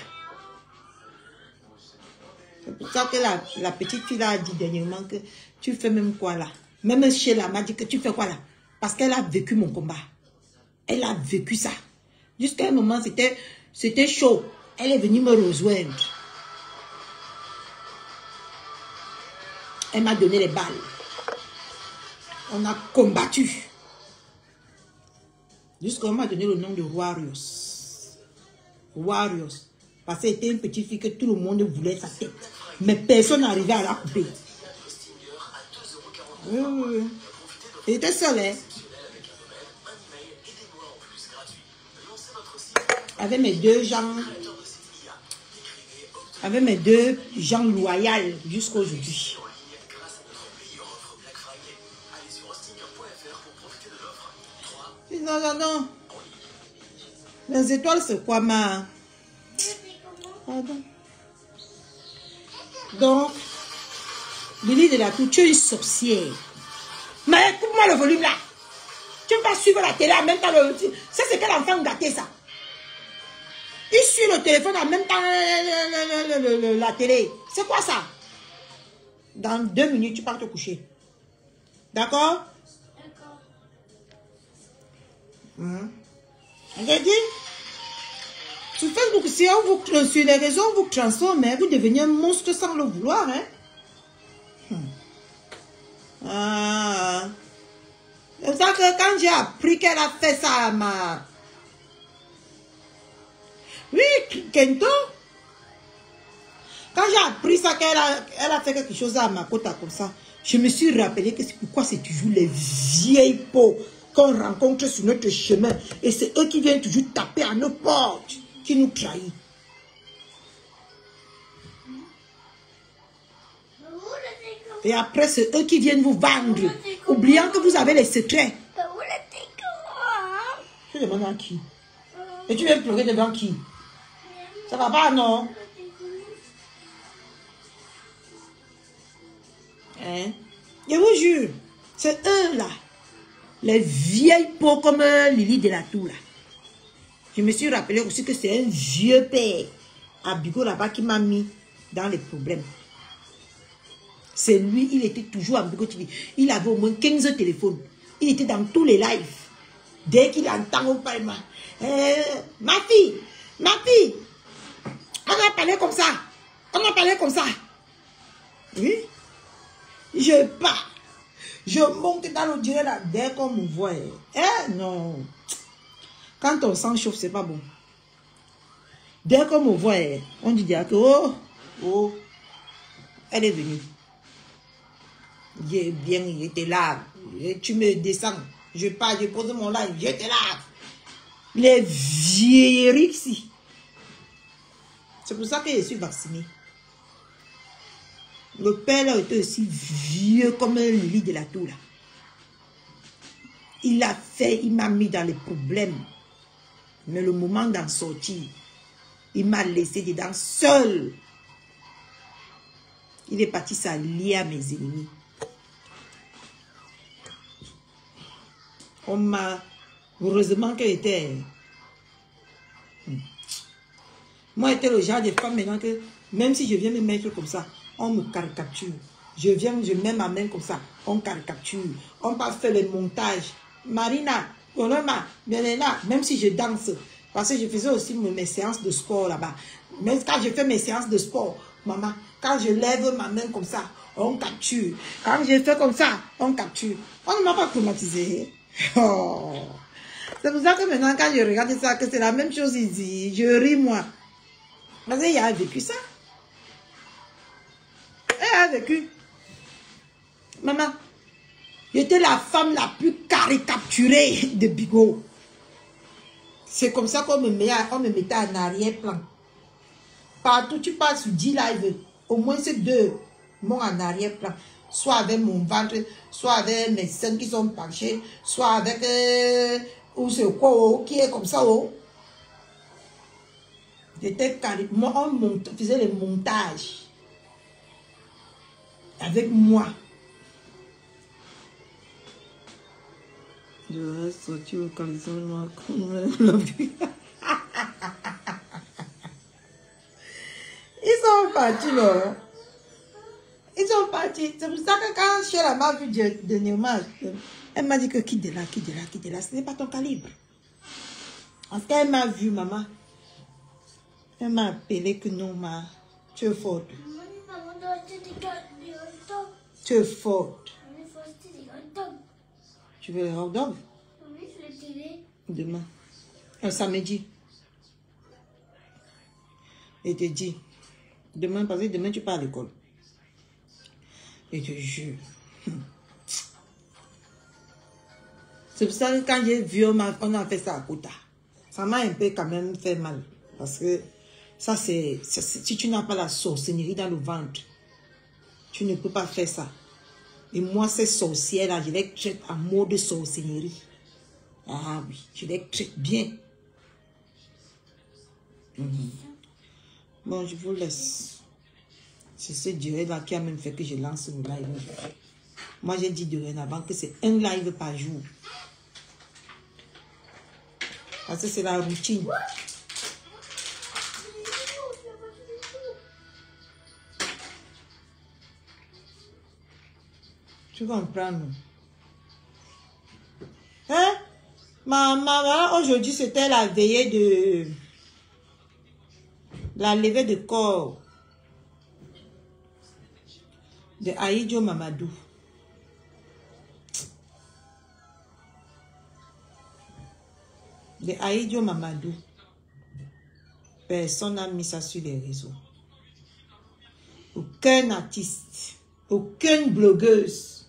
C'est pour ça que la petite fille a dit dernièrement que tu fais même quoi là. Même chez la m'a dit que tu fais quoi là. Parce qu'elle a vécu mon combat. Elle a vécu ça. Jusqu'à un moment, c'était chaud. Elle est venue me rejoindre. Elle m'a donné les balles. On a combattu. Jusqu'à on m'a donné le nom de Warriors. Warriors. Parce que c'était une petite fille que tout le monde voulait sa tête. Mais personne n'arrivait à la couper. Oui. Elle était seule, hein. Avec mes deux gens loyaux jusqu'à aujourd'hui. Non. Les étoiles, c'est quoi, ma? Pardon. Donc, Lily de la Tour, tu es une sorcière. Mais écoute-moi le volume là. Tu ne peux pas suivre la télé en même temps. Ça, c'est quel enfant gâté, ça? Il suit le téléphone en même temps la télé. C'est quoi ça? Dans 2 minutes, tu pars te coucher. D'accord? J'ai dit, sur Facebook, si on vous, sur les réseaux, on vous transforme, vous devenez un monstre sans le vouloir. C'est ça que quand j'ai appris qu'elle a fait ça à ma... Oui, Kento. Quand j'ai appris ça, elle a fait quelque chose à Makota comme ça, je me suis rappelé que c'est pourquoi c'est toujours les vieilles peaux qu'on rencontre sur notre chemin. Et c'est eux qui viennent toujours taper à nos portes, qui nous trahissent. Et après, c'est eux qui viennent vous vendre, oubliant que vous avez les secrets. Tu demandes à qui? Et tu viens pleurer devant qui? Ça va pas, non? Hein? Je vous jure, c'est eux là. Les vieilles peaux comme Lily de la Tour là. Je me suis rappelé aussi que c'est un vieux père à Bigo là-bas qui m'a mis dans les problèmes. C'est lui, il était toujours à Bigo TV. Il avait au moins 15 téléphones. Il était dans tous les lives. Dès qu'il entend au palma, ma fille, on a parlé comme ça. On a parlé comme ça. Oui. Je pars. Je monte dans le direct là, dès qu'on me voit. Non. Quand on s'en chauffe, c'est pas bon. Dès qu'on me voit, on dit que oh, elle est venue. Bien, il était là. Tu me descends. Je pars, je pose mon live, j'étais là. Les vieilleries ici. C'est pour ça que je suis vaccinée. Le père là était aussi vieux comme le lit de la tour là. Il a fait, il m'a mis dans les problèmes. Mais le moment d'en sortir, il m'a laissé dedans seul. Il est parti s'allier à mes ennemis. On m'a... Heureusement qu'elle était... Moi, j'étais le genre de femme maintenant que... Même si je viens me mettre comme ça, on me caricature. Je viens, je mets ma main comme ça, on caricature. On va faire le montage. Marina, Oloma, Belena, même si je danse. Parce que je faisais aussi mes séances de sport là-bas. Même quand je fais mes séances de sport, maman, quand je lève ma main comme ça, on capture. Quand je fais comme ça, on capture. On ne m'a pas traumatisé. Oh. C'est pour ça que maintenant, quand je regarde ça, que c'est la même chose ici, je ris moi. Parce qu'il a vécu ça. Elle a vécu. Maman, j'étais la femme la plus caricaturée de Bigo. C'est comme ça qu'on me mettait en arrière-plan. Partout, tu passes sur 10 lives, au moins c'est 2 mon en arrière-plan. Soit avec mon ventre, soit avec mes seins qui sont penchés, soit avec ou c'est quoi qui est comme ça. J'étais moi, on faisait les montages avec moi. Je vais sortir au caleçon comme ils sont partis là. Ils sont partis. C'est pour ça que quand Chéla m'a vu de Néoma, elle m'a dit que quitte de là, quitte de là, quitte de là. Ce n'est pas ton calibre. Parce qu'elle m'a vu, maman. Elle m'a appelé que non, tu es forte. Tu es forte. Tu veux les hot dogs?
Oui, je l'ai tiré.
Demain. Un samedi. Et te dis. Demain, parce que demain, tu pars à l'école. Et te jure. C'est pour ça que quand j'ai vu, on a fait ça à Kota. Ça m'a un peu quand même fait mal. Parce que ça, c'est... Si tu n'as pas la sorcellerie dans le ventre, tu ne peux pas faire ça. Et moi, ces sorcières-là, je les traite en mode sorcellerie. Ah oui, je les traite bien. Bon, je vous laisse. C'est ce direct-là qui a même fait que je lance le live. Moi, j'ai dit dorénavant que c'est un live par jour. Parce que c'est la routine. Tu comprends, non? Hein? Maman, aujourd'hui, c'était la veillée de... La levée de corps de Aïdjo Mamadou. De Aïdjo Mamadou. Personne n'a mis ça sur les réseaux. Aucun artiste. Aucune blogueuse.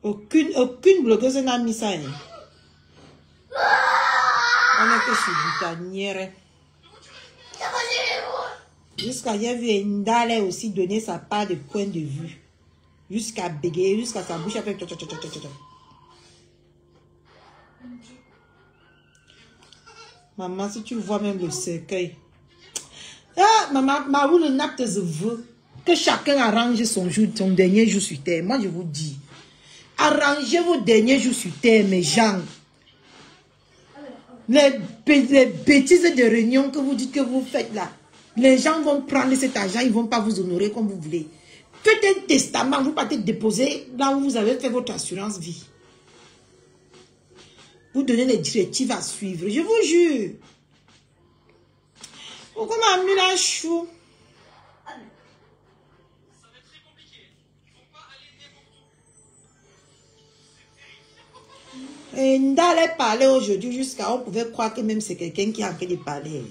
Aucune blogueuse n'a mis ça. Hein. On est que sur du tanière. Jusqu'à y avait Ndale aussi donner sa part de point de vue. Jusqu'à bégayer, jusqu'à sa bouche avec... Maman, si tu vois même le cercueil. Ah, maman, Marou le Napte veut que chacun arrange son dernier jour sur terre. Moi, je vous dis. Arrangez vos derniers jours sur terre, mes gens. Les bêtises de réunion que vous dites que vous faites là. Les gens vont prendre cet argent, ils ne vont pas vous honorer comme vous voulez. Faites un testament, vous partez déposer là où vous avez fait votre assurance vie. Vous donnez les directives à suivre, je vous jure. Pourquoi m'a mis la chou? Et Ndale parler aujourd'hui jusqu'à on pouvait croire que même c'est quelqu'un qui a en train de parler.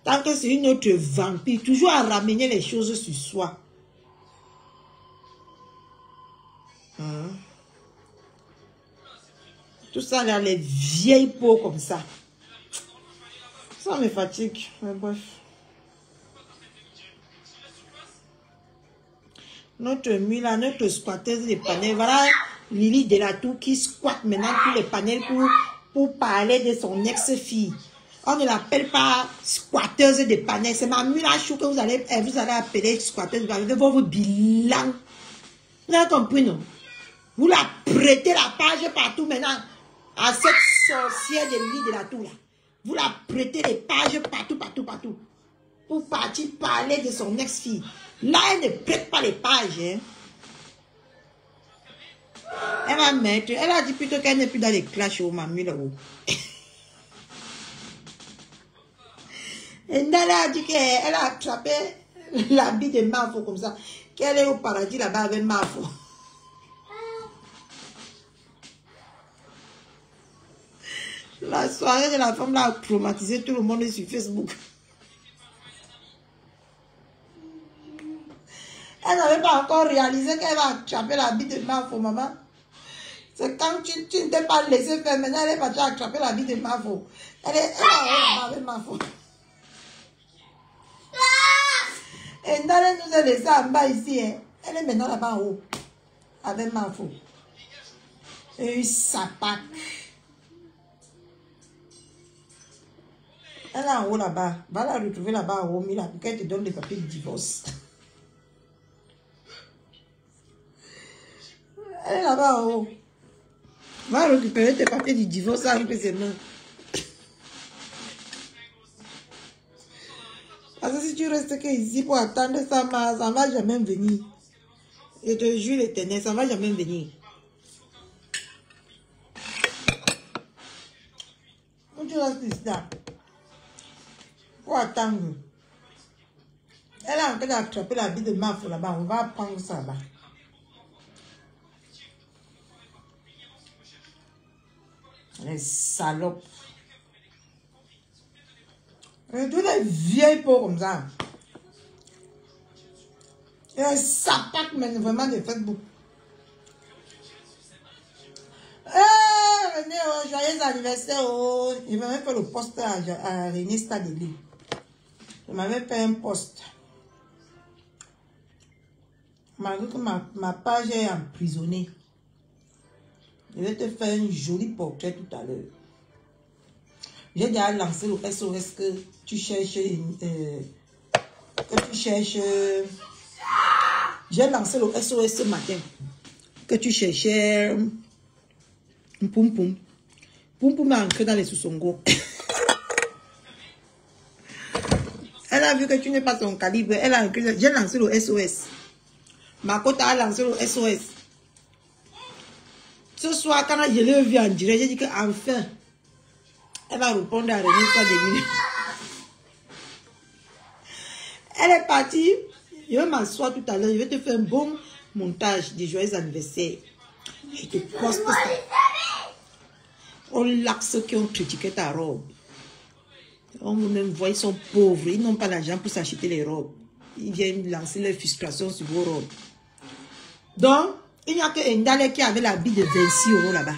Tant que c'est une autre vampire, toujours à ramener les choses sur soi. Hein? Tout ça, là, les vieilles peaux comme ça. Ça me fatigue. Mais bref. Notre mue là, notre squatteuse des panels. Voilà Lily Delatour qui squatte maintenant tous les panels pour parler de son ex-fille. On ne l'appelle pas squatteuse de panel. C'est ma mulache que vous allez appeler squatteuse de votre bilan. Vous avez compris, non? Vous la prêtez la page partout maintenant à cette sorcière de Lily de la tour là. Vous la prêtez les pages partout. Pour partir parler de son ex-fille. Là, elle ne prête pas les pages. Hein. Elle va mettre. Elle a dit plutôt qu'elle n'est plus dans les clashs au mamu là-haut. Et Ndala a dit qu'elle a attrapé l'habit de Mafo comme ça. Qu'elle est au paradis là-bas avec Mafo. La soirée de la femme là a traumatisé tout le monde sur Facebook. Elle n'avait pas encore réalisé qu'elle va attraper l'habit de Mafo, maman. C'est quand tu ne t'es pas laissé faire. Maintenant, elle est partie attraper l'habit de Mafo. Elle est avec Mafo. Et Ndale nous a laissé en bas ici. Hein. Elle est maintenant là-bas en haut. Avec Mafo. Et ça pack. Elle est en haut là-bas. Va la retrouver là-bas en haut, Mila, pour qu'elle te donne les papiers de divorce. Elle est là-bas en haut. Va récupérer tes papiers du divorce avec ses mains. Parce que si tu restes ici pour attendre ça, ça ne va jamais venir. Je te jure l'éternel, ça ne va jamais venir. Quand tu restes ici là, pour attendre. Elle a en train d'attraper la vie de Mafo là-bas. On va prendre ça là. Les salopes. Et toutes les vieilles peaux comme ça. Et ça pack mais vraiment de Facebook. Venez, joyeux anniversaire. Oh. Il m'avait fait le post à René Stadeli. Il m'avait fait un post. Malgré que ma page est emprisonnée. Je vais te faire un joli portrait tout à l'heure. J'ai déjà lancé le SOS que tu cherches. J'ai lancé le SOS ce matin. Que tu cherchais. Poum poum. Poum poum est ancré dans les sous-songos. Elle a vu que tu n'es pas son calibre. Elle a ancré. J'ai lancé le SOS. Makota a lancé le SOS. Ce soir, quand je l'ai vu en direct, j'ai dit qu'enfin, elle va répondre à René Stadeli. Elle est partie. Je vais m'asseoir tout à l'heure. Je vais te faire un bon montage de joyeux anniversaire. Je te poste ça. On laque ceux qui ont critiqué ta robe. On même voit, ils sont pauvres, ils n'ont pas l'argent pour s'acheter les robes. Ils viennent lancer leur frustration sur vos robes. Donc, il n'y a que Ndale qui avait l'habit de 26 € là-bas.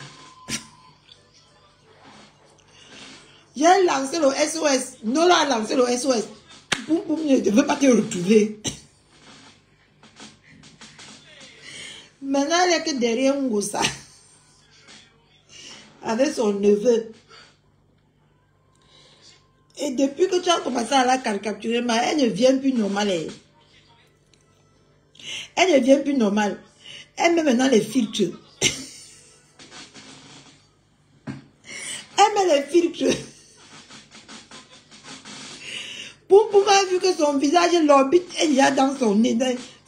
J'ai lancé le SOS. Nola a lancé le SOS. Boum, boum, je ne veux pas te retrouver. Maintenant, elle est que derrière Ngosa. Avec son neveu. Et depuis que tu as commencé à la caricaturer, elle ne vient plus normale. Elle ne vient plus normale. Elle met maintenant les filtres. Elle met les filtres. Pour a vu que son visage, l'orbite est déjà dans son nez.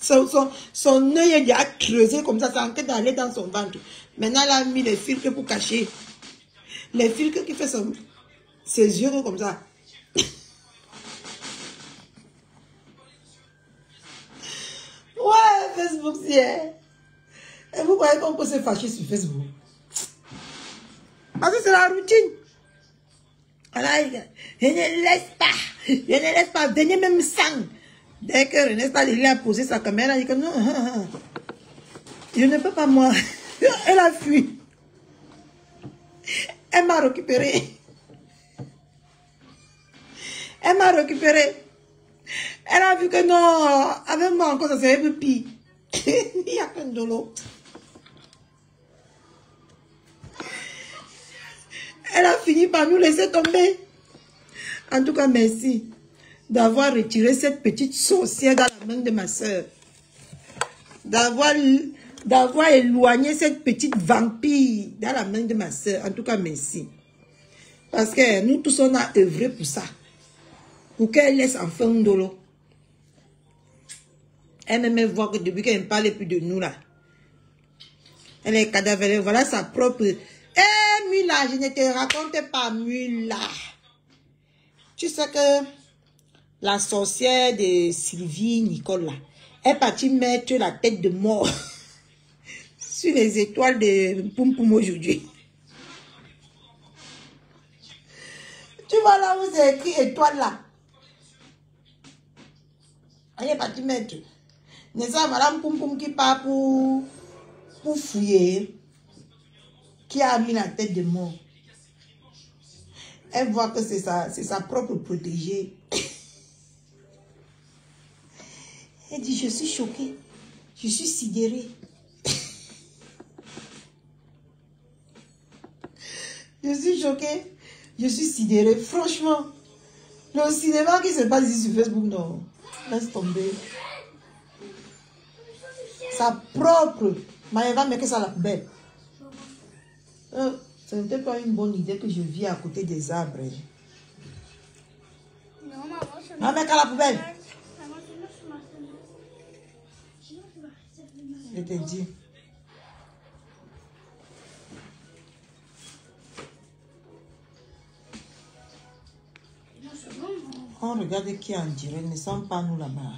Son œil est déjà creusé comme ça, c'est en train d'aller dans son ventre. Maintenant, elle a mis les filtres pour cacher. Les filtres qui font ses yeux comme ça. Ouais, Facebook, c'est... Et vous croyez qu'on peut se fâcher sur Facebook? Parce que c'est la routine. Alors, je ne laisse pas, venez même sang. Dès que René Stade a posé sa caméra, il dit que non, je ne peux pas moi. Elle a fui. Elle m'a récupéré. Elle m'a récupéré. Elle a vu que non, avec moi encore ça serait un peu pire. Il n'y a qu'un de l'autre. Elle a fini par nous laisser tomber. En tout cas, merci d'avoir retiré cette petite sorcière dans la main de ma soeur. D'avoir éloigné cette petite vampire dans la main de ma soeur. En tout cas, merci. Parce que nous tous, on a œuvré pour ça. Pour qu'elle laisse enfin un dolo. Elle même voit que depuis qu'elle ne parlait plus de nous là. Elle est cadavérique. Voilà sa propre... Eh, Mula, je ne te raconte pas, Mula. Tu sais que la sorcière de Sylvie Nicole là, est partie mettre la tête de mort sur les étoiles de Poum Poum aujourd'hui. Tu vois là où c'est écrit étoile là. Elle est partie mettre. N'est-ce pas Madame Poum Poum qui part pour fouiller. Qui a mis la tête de mort. Elle voit que c'est sa propre protégée. Elle dit, je suis choquée. Je suis sidérée. Je suis choquée. Je suis sidérée. Franchement, le cinéma qui se passe ici sur Facebook, non. Laisse tomber. Sa propre. Maëva, mais que ça la poubelle. Ce n'était pas une bonne idée que je vis à côté des arbres.
Non, maman, je
Non, mais qu'à la poubelle.
Maman,
Je te dis. On regarde qui en dirait, ne sommes pas nous là-bas.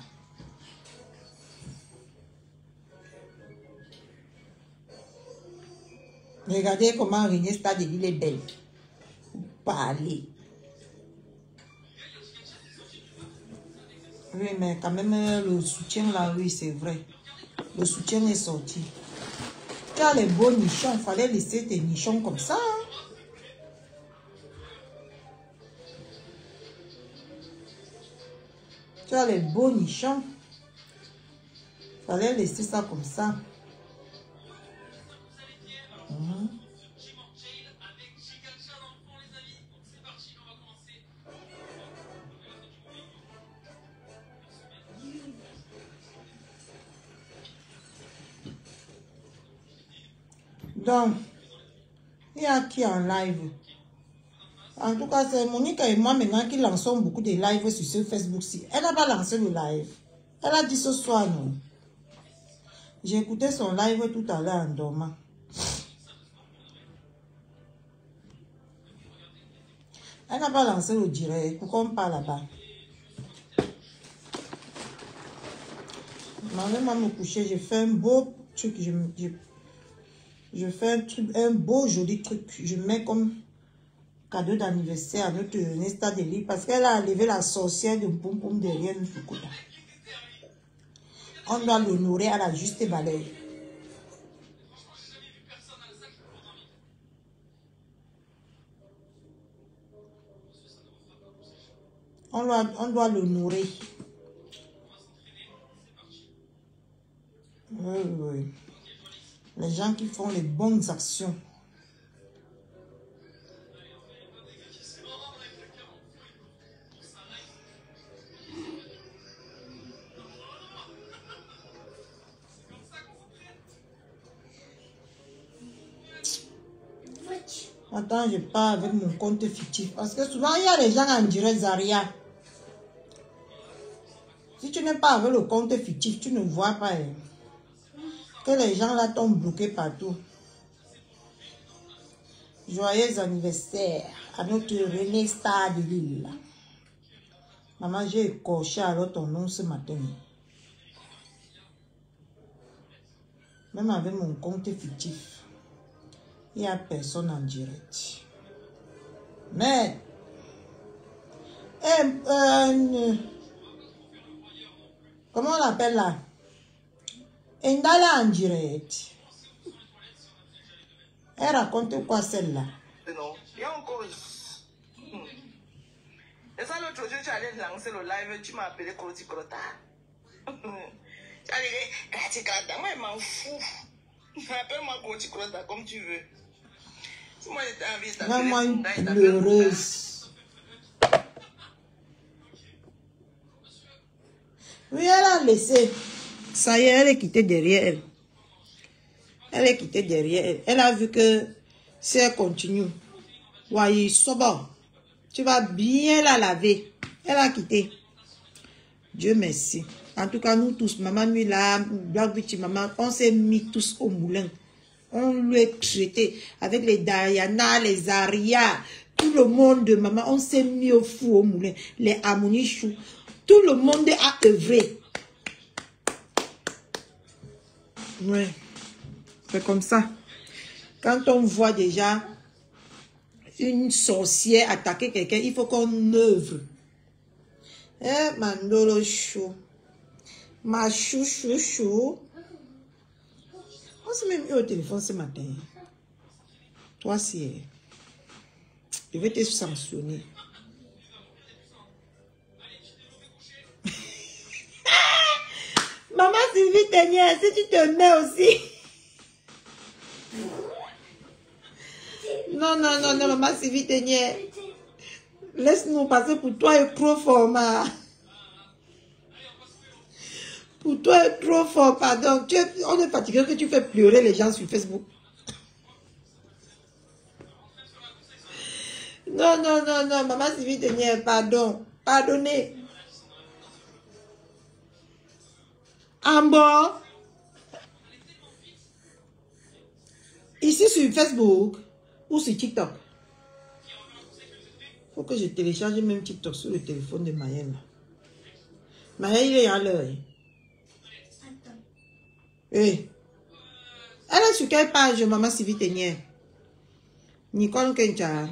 Regardez comment René Stade est belle. Parler. Oui, mais quand même, le soutien là, oui, c'est vrai. Le soutien est sorti. Tu as les beaux nichons, il fallait laisser tes nichons comme ça. Tu as les beaux nichons. Il fallait laisser ça comme ça. Donc, il y a qui en live? En tout cas, c'est Monique et moi maintenant qui lançons beaucoup de lives sur ce Facebook-ci. Elle n'a pas lancé le live. Elle a dit ce soir, non. J'ai écouté son live tout à l'heure en dormant. Elle n'a pas lancé le direct. Pourquoi on parle là-bas? Je m'en vais me coucher. J'ai fait un beau truc. Je fais un truc, un beau joli truc. Je mets comme cadeau d'anniversaire à notre Nesta Deli parce qu'elle a enlevé la sorcière de Poum Poum derrière notre côté. On doit l'honorer à la juste valeur. On doit l'honorer. Oui, oui. Les gens qui font les bonnes actions. Attends, je pars avec mon compte fictif. Parce que souvent, il y a des gens en direct, Zaria. Si tu n'es pas avec le compte fictif, tu ne vois pas que les gens là t'ont bloqué partout. Joyeux anniversaire à notre René Star de Lille. Maman, j'ai écorché alors ton nom ce matin. Même avec mon compte fictif. Il n'y a personne en direct. Mais, comment on l'appelle là? Indala en direct. Elle raconte quoi celle-là?
Non, il y a encore. Et ça, l'autre jour, tu allais lancer le live, tu m'as appelé Kroti Krota. Tu as dit, Kroti Krota, moi, je m'en fous. Appelle-moi Kroti Krota comme tu veux. Moi, j'étais envie de t'appeler.
Vraiment une pleureuse. Oui, elle a laissé. Ça y est, elle est quittée derrière elle. Elle est quittée derrière elle. Elle a vu que si elle continue, ouais, soba, tu vas bien la laver. Elle a quitté. Dieu merci. En tout cas, nous tous, maman, lui là, Black Beauty, maman, on s'est mis tous au moulin. On lui a traité avec les Diana, les Aria, tout le monde de maman, on s'est mis au fou au moulin. Les Harmonie Chou, tout le monde a œuvré. Oui, c'est comme ça. Quand on voit déjà une sorcière attaquer quelqu'un, il faut qu'on œuvre. Eh, Mandolo Chou, ma chou chou chou. On s'est même eu au téléphone ce matin. Toi, si je vais te sanctionner. Maman Sylvie Tenière, si tu te mets aussi. Non, non, non, non, maman Sylvie Tenière. Laisse-nous passer pour toi et trop fort, ma. Pour toi, est trop fort, pardon. On est fatigué que tu fais pleurer les gens sur Facebook. Non, non, non, non, maman Sylvie Tenière, pardon. Pardonnez. En bas. Ici sur Facebook ou sur TikTok. Faut que je télécharge même TikTok sur le téléphone de Mayenne. Mayenne, il est à l'heure. Oui. Elle est sur quelle page, maman Sylvie Tenière? Nicole Kencha.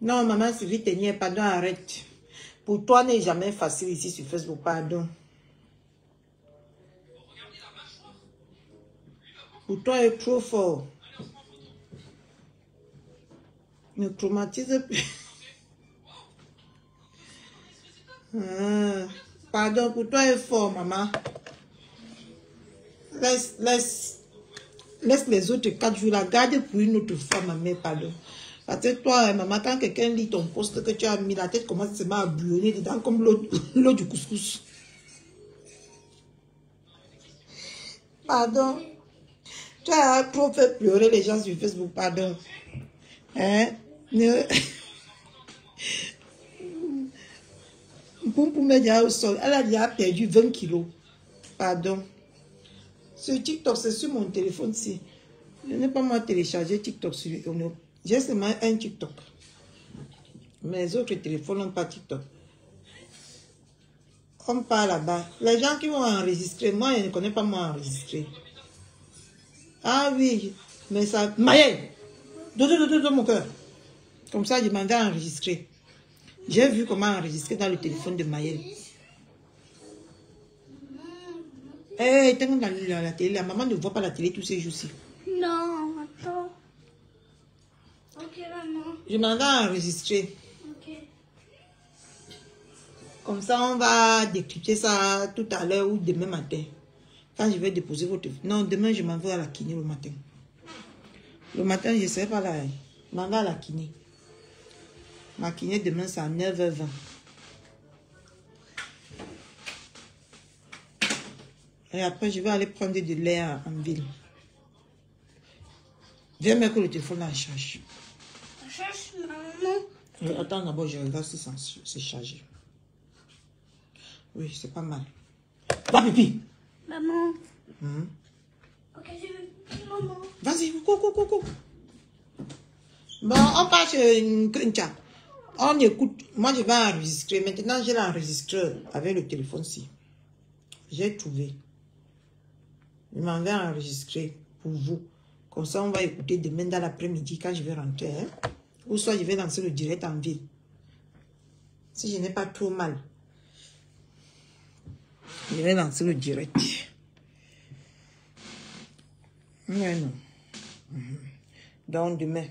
Non, maman Sylvie Tenière, pardon, arrête. Pour toi, n'est jamais facile ici sur Facebook, pardon. Pour toi, est trop fort. Ne traumatise plus. Pardon, pour toi est fort, maman. Laisse les autres 4 jours la garder pour une autre fois, ma mère, pardon. Parce que toi, maman, quand quelqu'un lit ton poste que tu as mis, la tête commence seulement à bouillonner dedans comme l'eau du couscous. Pardon. Tu as trop fait pleurer les gens sur Facebook, pardon. Hein? Poum est déjà au sol. Elle a déjà perdu 20 kilos. Pardon. Sur TikTok, c'est sur mon téléphone-ci. Je n'ai pas moi téléchargé TikTok sur... J'ai seulement un TikTok. Mes autres téléphones n'ont pas TikTok. On part là-bas. Les gens qui vont enregistrer, moi, je ne connais pas moi enregistrer. Ah oui, mais ça... Maëlle, dans mon cœur. Comme ça, je m'en vais enregistrer. J'ai vu comment enregistrer dans le téléphone de Maëlle. Eh, t'es dans la télé. La maman ne voit pas la télé tous ces jours-ci.
Non, attends. Ok, maman.
Je m'en vais enregistrer.
Ok.
Comme ça, on va décrypter ça tout à l'heure ou demain matin. Quand je vais déposer votre... Non, demain, je m'en vais à la kiné le matin. Le matin, je ne serai pas là. Je m'en vais à la kiné. Ma kiné demain, c'est à 9h20. Et après, je vais aller prendre de l'air en ville. Viens mettre le téléphone en charge.
Cherche maman.
Attends, d'abord, je regarde si c'est chargé. Oui, c'est pas mal. Va, pipi.
Maman. Ok, je veux. Maman.
Vas-y, coucou. Bon, on passe une chat. On écoute. Moi, je vais enregistrer. Maintenant, j'ai l'enregistreur avec le téléphone-ci. J'ai trouvé. Je m'en vais enregistrer pour vous. Comme ça, on va écouter demain dans l'après-midi quand je vais rentrer. Hein? Ou soit je vais lancer le direct en ville. Si je n'ai pas trop mal. Je vais lancer le direct. Mais non. Donc, demain.